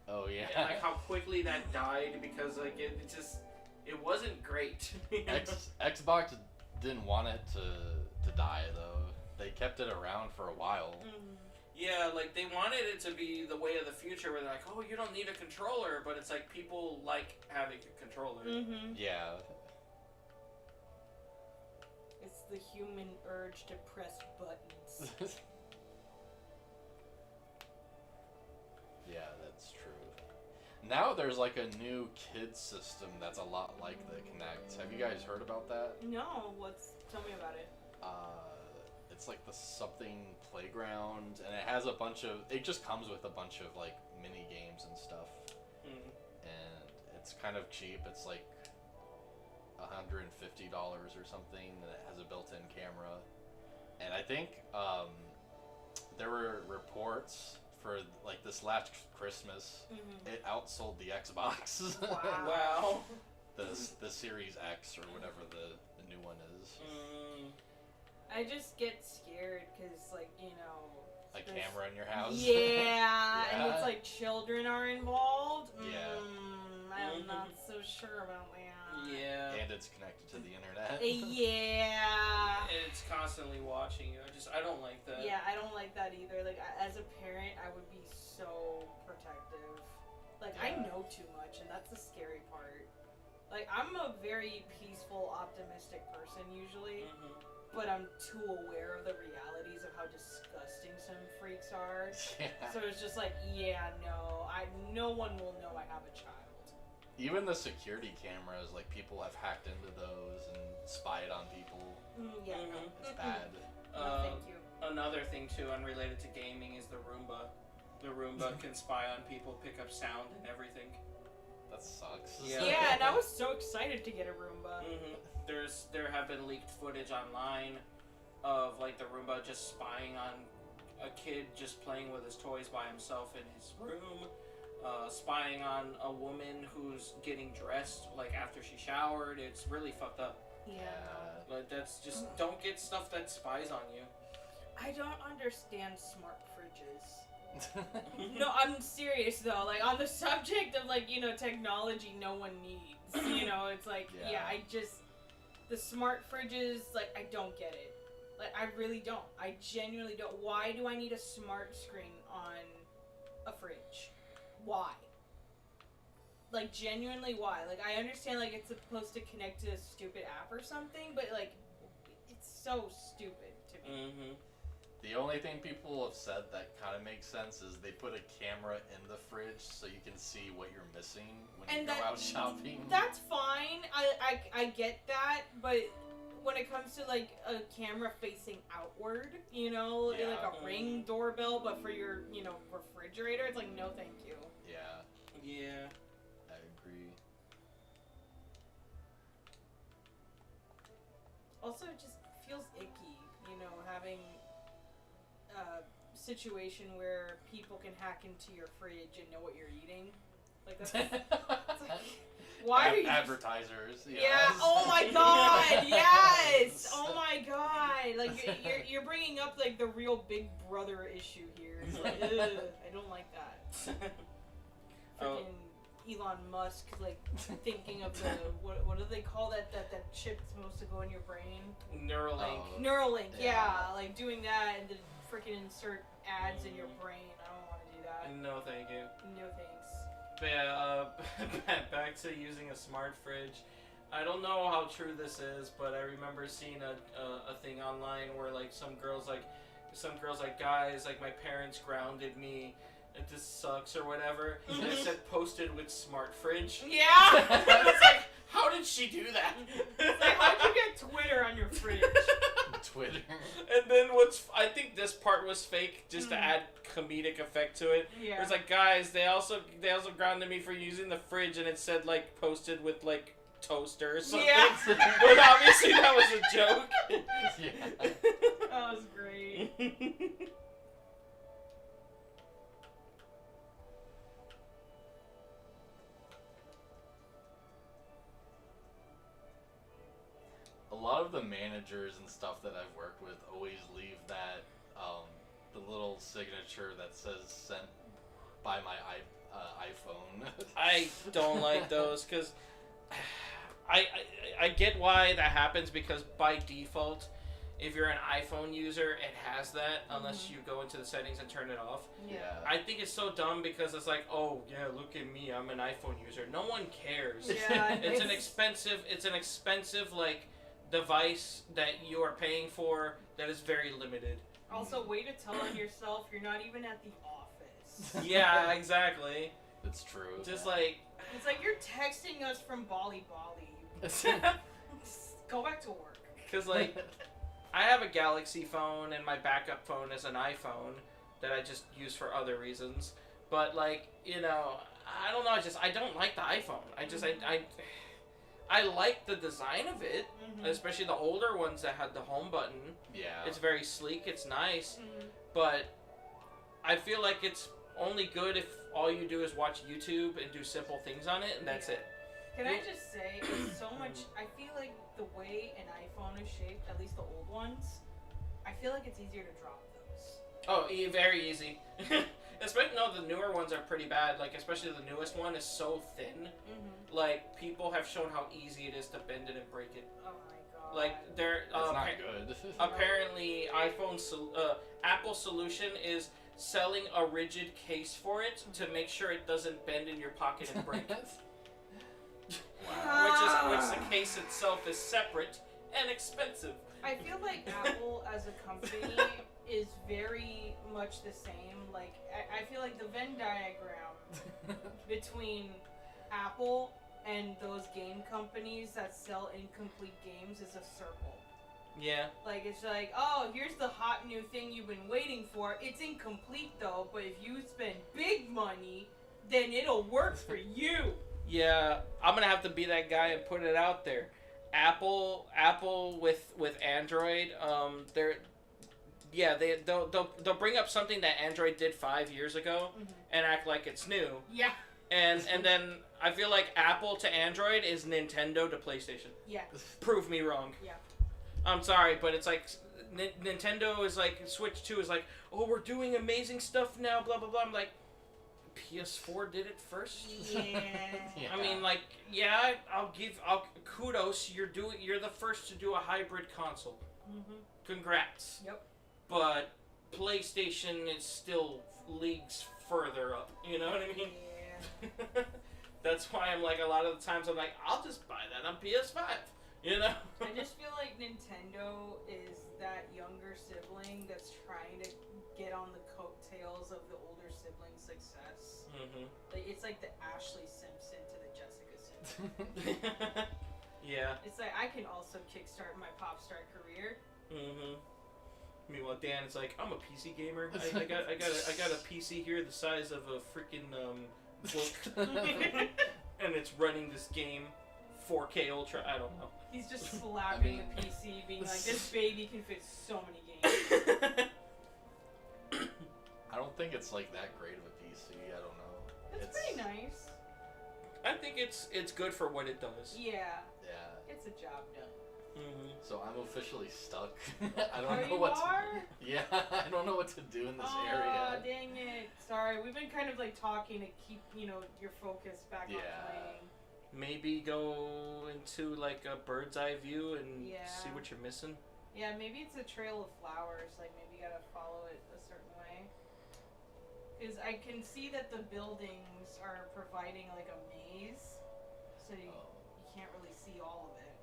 Oh, yeah. And, like, how quickly that died because, like, it wasn't great. Xbox didn't want it to die, though. They kept it around for a while. Yeah, like, they wanted it to be the way of the future where they're like, oh, you don't need a controller, but it's like people like having a controller. Yeah. It's the human urge to press buttons. Yeah, that's true. Now there's like a new kids system that's a lot like the Kinect. Have you guys heard about that? No, tell me about it. It's like the something playground, and it has a bunch of. It just comes with a bunch of like mini games and stuff. And It's kind of cheap. It's like $150 or something, and it has a built-in camera. And I think there were reports for like this last Christmas, it outsold the Xbox. Wow. The Series X or whatever the new one is. I just get scared because, like, you know... A camera in your house? Yeah, and it's like children are involved. Yeah. I'm not so sure about that. Yeah. And it's connected to the internet. Yeah. And it's constantly watching you. I don't like that. Yeah, I don't like that either. Like, as a parent, I would be so protective. Like, I know too much, and that's the scary part. Like, I'm a very peaceful, optimistic person usually, but I'm too aware of the realities of how disgusting some freaks are. Yeah. So it's just like, no one will know I have a child. Even the security cameras, like, people have hacked into those and spied on people. Yeah, It's bad. No, thank you. Another thing, too, unrelated to gaming, is the Roomba. The Roomba can spy on people, pick up sound and everything. That sucks. Yeah, and I was so excited to get a Roomba. There have been leaked footage online of, like, the Roomba just spying on a kid just playing with his toys by himself in his room. Spying on a woman who's getting dressed, like, after she showered. It's really fucked up. Yeah. But that's just, don't get stuff that spies on you. I don't understand smart fridges. No, I'm serious though. Like, on the subject of, like, you know, technology no one needs. You know, it's like, the smart fridges, like, I don't get it. Like, I really don't. I genuinely don't. Why do I need a smart screen on a fridge? Why? Like, genuinely, why? Like, I understand, like, it's supposed to connect to a stupid app or something, but, like, it's so stupid to me. The only thing people have said that kind of makes sense is they put a camera in the fridge so you can see what you're missing when you go out shopping. That's fine. I get that, but when it comes to, like, a camera facing outward, you know, like a Ring doorbell, but for your, you know, refrigerator, it's like, no thank you. Yeah. I agree. Also, it just feels icky, you know, having a situation where people can hack into your fridge and know what you're eating. Like, that's... it's like, why are you... Advertisers. Yeah, oh my god, yes! Oh my god! Like, you're bringing up, like, the real Big Brother issue here. It's like, ugh, I don't like that. Freaking Elon Musk, like, thinking of the, what do they call that chip that's supposed to go in your brain? Neuralink. Neuralink, yeah, like, doing that and then freaking insert ads in your brain. I don't want to do that. No, thank you. No thanks. But yeah, back to using a smart fridge. I don't know how true this is, but I remember seeing a thing online where, like, some girls like, guys, like, my parents grounded me. This sucks or whatever. And it said posted with smart fridge. Yeah! It's like, how did she do that? It's like, how'd you get Twitter on your fridge? Twitter. And then I think this part was fake just to add comedic effect to it. Yeah. It's like, guys, they also grounded me for using the fridge, and it said, like, posted with, like, toaster or something. Yeah. But obviously that was a joke. Yeah. That was great. A lot of the managers and stuff that I've worked with always leave that, the little signature that says sent by my iPhone. I don't like those, because I get why that happens, because by default, if you're an iPhone user, it has that, unless you go into the settings and turn it off. Yeah. I think it's so dumb, because it's like, oh, yeah, look at me, I'm an iPhone user. No one cares. Yeah, It's an expensive, like, device that you are paying for that is very limited. Also, way to tell on yourself you're not even at the office. Yeah, exactly. It's true. Just like... It's like you're texting us from Bali. Go back to work. Because, like, I have a Galaxy phone, and my backup phone is an iPhone that I just use for other reasons. But, like, you know, I don't know. I don't like the iPhone. I like the design of it, especially the older ones that had the home button. Yeah. It's very sleek. It's nice, but I feel like it's only good if all you do is watch YouTube and do simple things on it, and that's it. Can I just say, it's so much. I feel like the way an iPhone is shaped, at least the old ones, I feel like it's easier to drop those. Oh, very easy. Especially, no, the newer ones are pretty bad. Like, especially the newest one is so thin. Like, people have shown how easy it is to bend it and break it. Oh my god. Like, they're It's not good. apparently Apple's solution is selling a rigid case for it to make sure it doesn't bend in your pocket and break. Wow. Which the case itself is separate and expensive. I feel like Apple as a company is very much the same. Like, I feel like the Venn diagram between Apple and those game companies that sell incomplete games is a circle. Yeah. Like, it's like, oh, here's the hot new thing you've been waiting for. It's incomplete, though, but if you spend big money, then it'll work for you. Yeah, I'm gonna have to be that guy and put it out there. Apple with Android, they'll bring up something that Android did 5 years ago and act like it's new. Yeah. And then I feel like Apple to Android is Nintendo to PlayStation. Yeah. Prove me wrong. Yeah. I'm sorry, but it's like Nintendo is like Switch 2 is like, oh, we're doing amazing stuff now, blah blah blah. I'm like, PS4 did it first. Yeah. I mean, like, yeah, I'll kudos. You're the first to do a hybrid console. Congrats. Yep. But PlayStation is still leagues further up. You know what I mean? Yeah. That's why I'm like, a lot of the times I'm like, I'll just buy that on PS5. You know? I just feel like Nintendo is that younger sibling that's trying to get on the coattails of the older sibling's success. Like, it's like the Ashley Simpson to the Jessica Simpson. Yeah. It's like, I can also kickstart my pop star career. Meanwhile, Dan is like, I'm a PC gamer. I got a PC here the size of a freaking book, and it's running this game 4K Ultra. I don't know. He's just slapping the PC, being like, this baby can fit so many games. I don't think it's like that great of a PC. I don't know. It's pretty nice. I think it's good for what it does. Yeah. Yeah. It's a job done. So I'm officially stuck. I Oh, don't know you what. are? Yeah, I don't know what to do in this area. Oh, dang it. Sorry, we've been kind of like talking to keep, your focus back on playing. Maybe go into like a bird's eye view and Yeah. see what you're missing. Yeah, maybe it's a trail of flowers. Like, maybe you gotta follow it a certain way. Because I can see that the buildings are providing like a maze, so you can't really see all of it.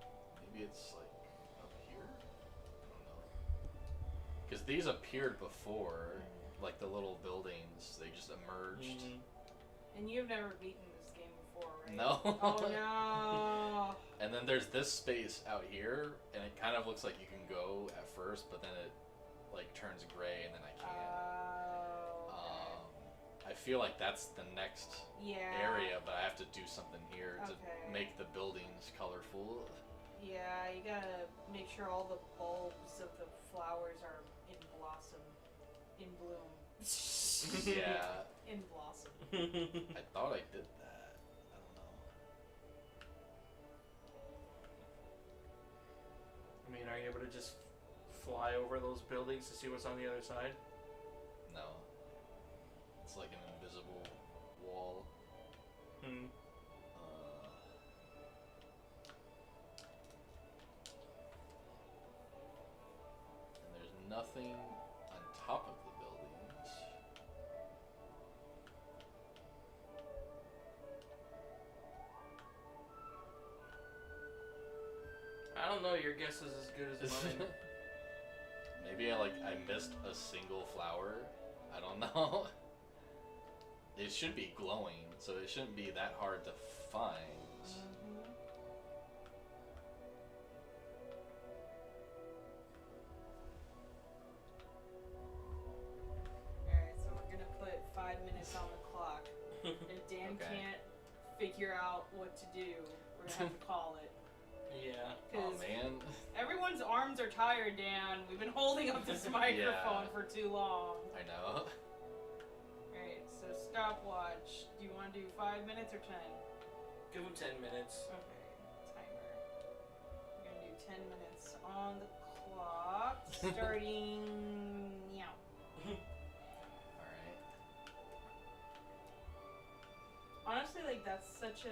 Maybe it's like up here? I don't know. Because these appeared before, like the little buildings, they just emerged. And you've never beaten this game before, right? No. Oh no. And then there's this space out here, and it kind of looks like you can go at first, but then it like turns gray, and then I can't. I feel like that's the next area, but I have to do something here to make the buildings colorful. Yeah, you gotta make sure all the bulbs of the flowers are in blossom, in bloom. Yeah. In blossom. I thought I did that. I don't know. I mean, are you able to just fly over those buildings to see what's on the other side? No. It's like an invisible wall. And there's nothing on top of the buildings. I don't know. Your guess is as good as mine. Maybe I missed a single flower. I don't know. It should be glowing, so it shouldn't be that hard to find. Alright, so we're gonna put 5 minutes on the clock. If Dan Okay. have to call it. Yeah. Oh 'Cause man. everyone's arms are tired, Dan. We've been holding up this microphone for too long. I know. Alright, so stopwatch. Do you want to do 5 minutes or 10? Give him 10 minutes. Okay, timer. We're gonna do 10 minutes on the clock. Starting now. Alright. Honestly, like that's such a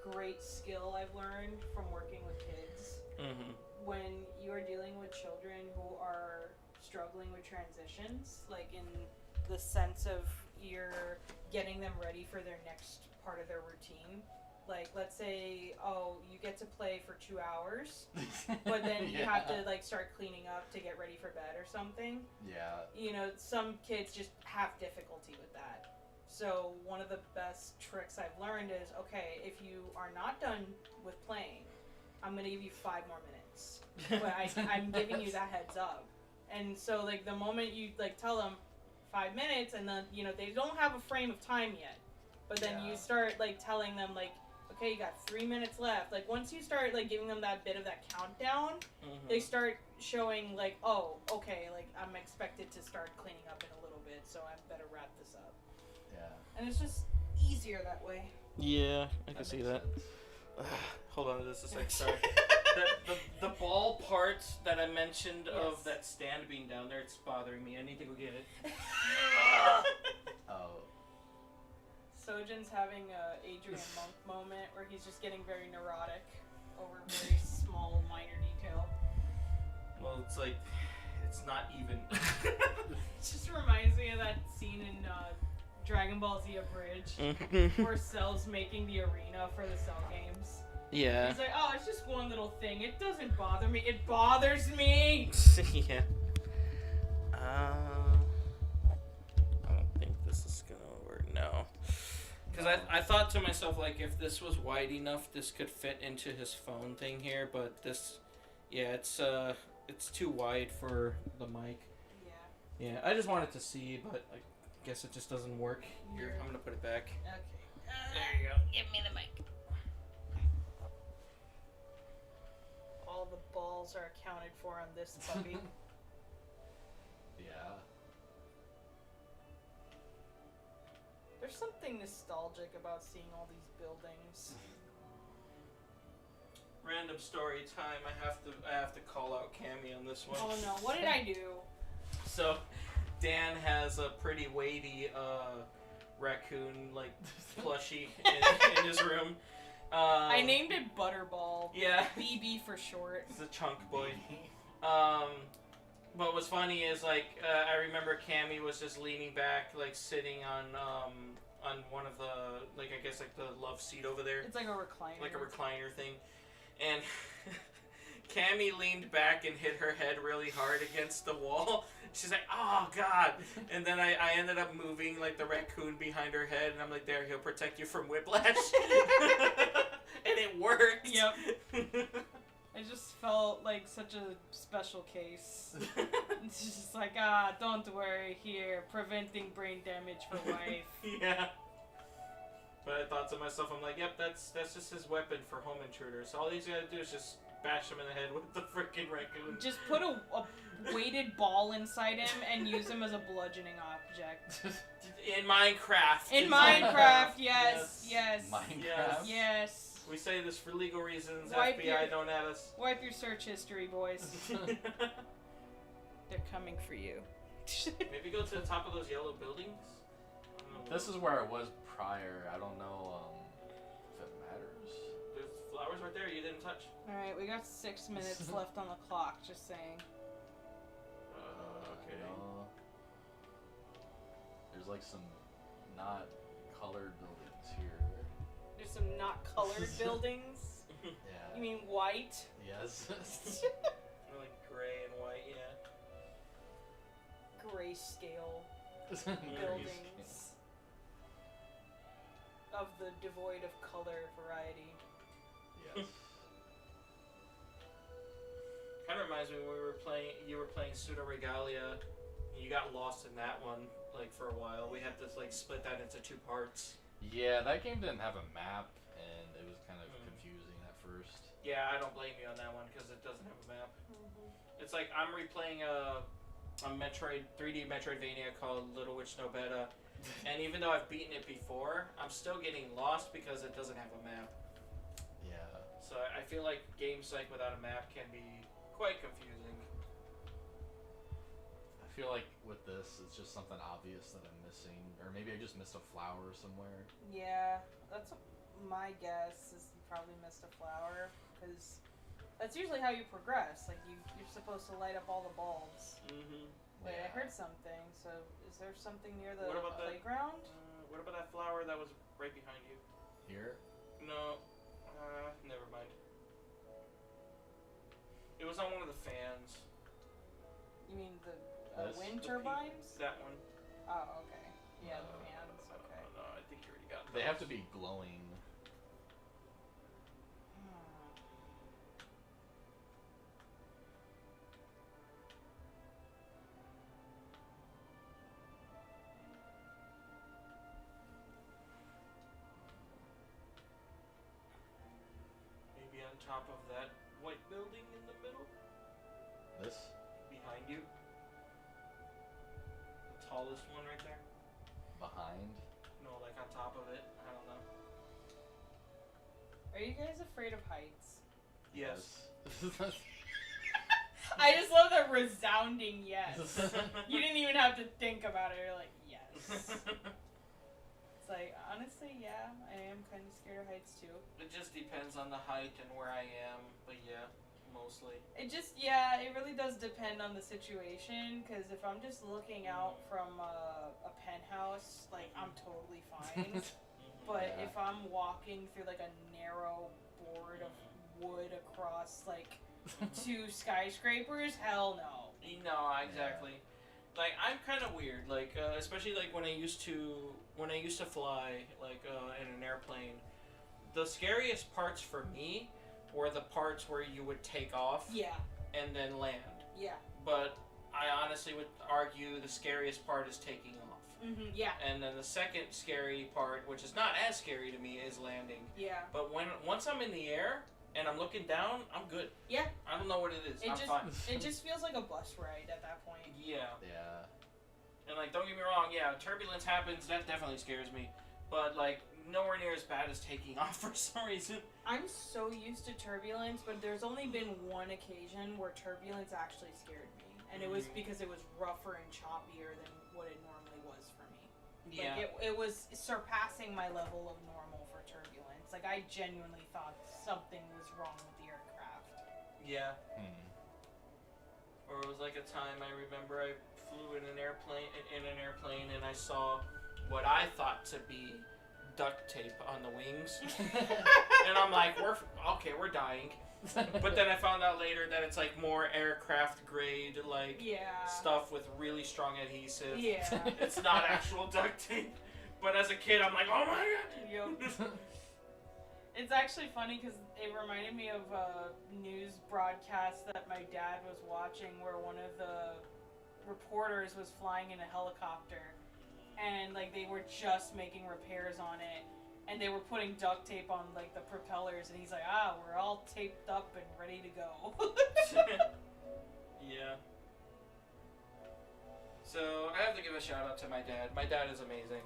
great skill I've learned from working with kids. Mm-hmm. When you are dealing with children who are struggling with transitions, like in the sense of you're getting them ready for their next part of their routine. Like, let's say, oh, you get to play for 2 hours, but then you have to, like, start cleaning up to get ready for bed or something. Yeah. You know, some kids just have difficulty with that. So one of the best tricks I've learned is, okay, if you are not done with playing, I'm going to give you 5 more minutes. But I'm giving you that heads up. And so, like, the moment you, like, tell them 5 minutes, and then, you know, they don't have a frame of time yet. But then you start, like, telling them, like, okay, you got 3 minutes left. Like, once you start, like, giving them that bit of that countdown, they start showing, like, oh, okay, like, I'm expected to start cleaning up in a little bit, so I better wrap this up. Yeah. And it's just easier that way. Yeah, I can see makes that. sense. Hold on just a sec, sorry. the ball part that I mentioned of that stand being down there, it's bothering me. I need to go get it. Oh. Sojan's having a Adrian Monk moment where he's just getting very neurotic over a very small, minor detail. Well, it's like, it's not even. It just reminds me of that scene in Dragon Ball Z Abridged where Cell's making the arena for the Cell games. Yeah. He's like, oh, it's just one little thing. It doesn't bother me. It bothers me! Yeah. I don't think this is gonna work. No. Because I thought to myself, like, if this was wide enough, this could fit into his phone thing here, but this, yeah, it's too wide for the mic. Yeah. Yeah, I just wanted to see, but I guess it just doesn't work. Here, I'm gonna put it back. Okay. There you go. Give me the mic. All the balls are accounted for on this puppy. Yeah. There's something nostalgic about seeing all these buildings. Random story time. I have to call out Camy on this one. Oh no, what did I do? So, Dan has a pretty weighty raccoon like plushie in his room. I named it Butterball. Yeah. BB for short. It's a chunk boy. But what's funny is like I remember Camy was just leaning back, like sitting on one of the like I guess like the love seat over there. It's like a recliner. Like a recliner thing, and Camy leaned back and hit her head really hard against the wall. She's like, "Oh God!" And then I ended up moving like the raccoon behind her head, and I'm like, "There, he'll protect you from whiplash," and it worked. Yep. It just felt like such a special case. It's just like, don't worry, here, preventing brain damage for wife. Yeah. But I thought to myself, I'm like, "Yep, that's just his weapon for home intruders. So all he's gotta do is just bash him in the head with the freaking raccoon." Just put a weighted ball inside him and use him as a bludgeoning object. In Minecraft. In Minecraft, yes. Minecraft. Yes. We say this for legal reasons. Wipe FBI don't at us. Wipe your search history, boys. They're coming for you. Maybe go to the top of those yellow buildings. This is where it was prior. I don't know if it matters. There's flowers right there you didn't touch. Alright, we got 6 minutes left on the clock, just saying. Okay. There's like some not colored buildings here. There's some not colored buildings. Yeah. You mean white? Yes. Like gray and white, yeah. Grayscale buildings. Of the devoid of color variety. Yes. Kind of reminds me when you were playing Pseudo Regalia. You got lost in that one, like for a while. We had to like split that into 2 parts. Yeah, that game didn't have a map, and it was kind of confusing at first. Yeah, I don't blame you on that one because it doesn't have a map. It's like I'm replaying a 3D Metroidvania called Little Witch No Beta, and even though I've beaten it before, I'm still getting lost because it doesn't have a map. Yeah. So I feel like games like without a map can be quite confusing. I feel like with this, it's just something obvious that I'm missing, or maybe I just missed a flower somewhere. Yeah, that's my guess. Is you probably missed a flower because that's usually how you progress. Like you're supposed to light up all the bulbs. Wait, I heard something. So is there something near the playground? What about that flower that was right behind you? Here? No. Never mind. It was on one of the fans. You mean the This? wind turbines? That one. Oh, okay. Yeah, the fans. Okay. No, I think you already got They those. have to be glowing. Maybe on top of that white building in the middle? This? Behind you? The tallest one right there? Behind? No, like on top of it. I don't know. Are you guys afraid of heights? Yes. I just love the resounding yes. You didn't even have to think about it. You're like, yes. It's like, honestly, yeah, I am kind of scared of heights too. It just depends on the height and where I am, but yeah, mostly. It really does depend on the situation, because if I'm just looking out from a penthouse, like, I'm totally fine. But Yeah. if I'm walking through, like, a narrow board of wood across, like, 2 skyscrapers, hell no. No, exactly. Like I'm kind of weird. Like especially like when I used to fly like in an airplane. The scariest parts for me were the parts where you would take off Yeah, and then land. yeah. But I honestly would argue the scariest part is taking off. Yeah, And then the second scary part, which is not as scary to me, is landing. yeah. But once I'm in the air and I'm looking down, I'm good. Yeah. I don't know what it is. I'm fine. It just feels like a bus ride at that point. Yeah. Yeah. And like, don't get me wrong, yeah, turbulence happens, that definitely scares me. But like, nowhere near as bad as taking off for some reason. I'm so used to turbulence, but there's only been one occasion where turbulence actually scared me. And it was because it was rougher and choppier than what it normally was for me. Yeah. Like, it was surpassing my level of normal for turbulence. Like, I genuinely thought something was wrong with the aircraft. Yeah. Or it was like a time I remember I flew in an airplane and I saw what I thought to be duct tape on the wings. And I'm like, we're dying. But then I found out later that it's like more aircraft grade like stuff with really strong adhesive. Yeah. It's not actual duct tape. But as a kid, I'm like, oh my god. Yep. It's actually funny because it reminded me of a news broadcast that my dad was watching where one of the reporters was flying in a helicopter and like they were just making repairs on it and they were putting duct tape on like the propellers and he's like, we're all taped up and ready to go. Yeah. So I have to give a shout out to my dad. My dad is amazing.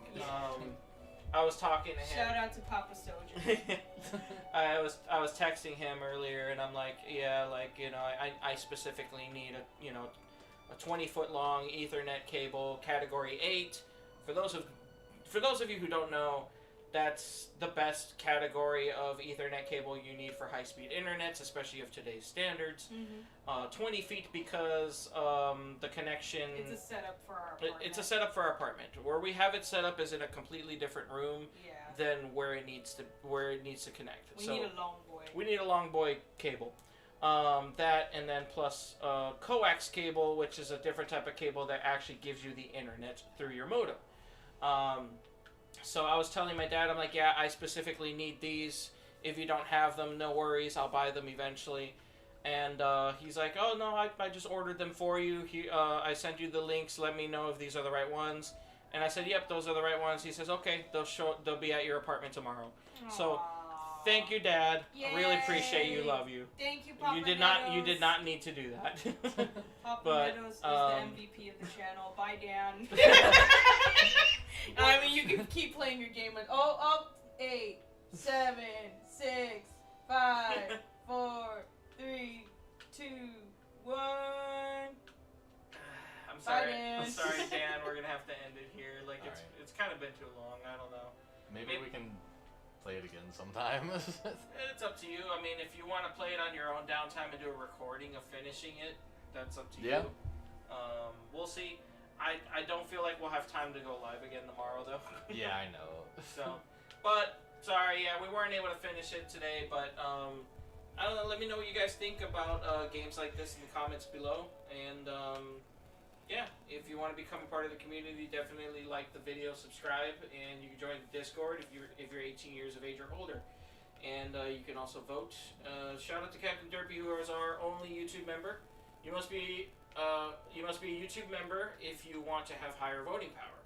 I was talking to him. Shout out to Papa Sojan. I was texting him earlier, and I'm like, yeah, like I specifically need a 20-foot long Ethernet cable, category 8. For those of you who don't know, that's the best category of Ethernet cable you need for high-speed internets, especially of today's standards. 20 feet because the connection... It's a setup for our apartment. It's a setup for our apartment. Where we have it set up is in a completely different room than where it needs to connect. We need a long boy. We need a long boy cable. That and then plus coax cable, which is a different type of cable that actually gives you the internet through your modem. So I was telling my dad, I'm like, yeah, I specifically need these. If you don't have them, no worries, I'll buy them eventually. And he's like, oh, no, I just ordered them for you. I sent you the links. Let me know if these are the right ones. And I said, yep, those are the right ones. He says, okay, they'll be at your apartment tomorrow. So, thank you, Dad. I really appreciate you. Love you. Thank you, Papa You did not need to do that. Papa But, Meadows is the MVP of the channel. Bye, Dan. I mean, you can keep playing your game like, 8, 7, 6, 5, 4, 3, 2, 1. I'm sorry. Dan. I'm sorry, Dan. We're gonna have to end it here. Like All it's kind of been too long. I don't know. Maybe we can play it again sometime. It's up to you. I mean, if you want to play it on your own downtime and do a recording of finishing it, that's up to you. We'll see. I don't feel like we'll have time to go live again tomorrow, though. Yeah, I know. So, but sorry, yeah, we weren't able to finish it today. But I don't know. Let me know what you guys think about games like this in the comments below. And yeah, if you want to become a part of the community, definitely like the video, subscribe, and you can join the Discord if you're 18 years of age or older. And you can also vote. Shout out to Captain Derpy, who is our only YouTube member. You must be a YouTube member if you want to have higher voting power.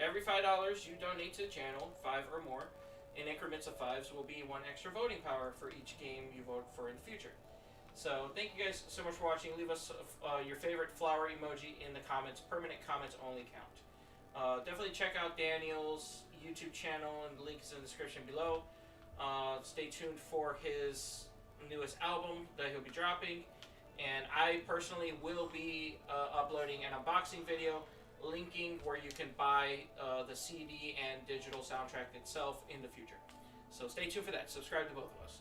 Every $5 you donate to the channel, 5 or more, in increments of 5s, will be 1 extra voting power for each game you vote for in the future. So thank you guys so much for watching. Leave us your favorite flower emoji in the comments. Permanent comments only count. Definitely check out Daniel's YouTube channel, and the link is in the description below. Stay tuned for his newest album that he'll be dropping. And I personally will be uploading an unboxing video linking where you can buy the CD and digital soundtrack itself in the future. So stay tuned for that. Subscribe to both of us.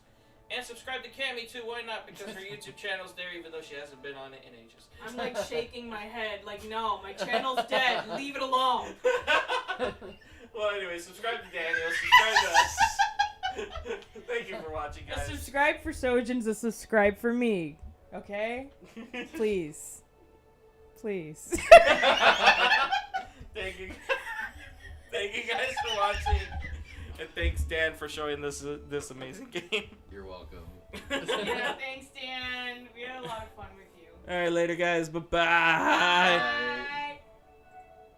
And subscribe to Camy too, why not? Because her YouTube channel's there even though she hasn't been on it in ages. I'm like shaking my head, like, no, my channel's dead. Leave it alone. Well, anyway, subscribe to Daniel, subscribe to us. Thank you for watching, A guys. subscribe for Sojan's a subscribe for me. Okay? Please. Please. Thank you. Thank you guys for watching. And thanks, Dan, for showing this amazing game. You're welcome. Yeah, thanks, Dan. We had a lot of fun with you. All right, later, guys. Bye-bye. Bye.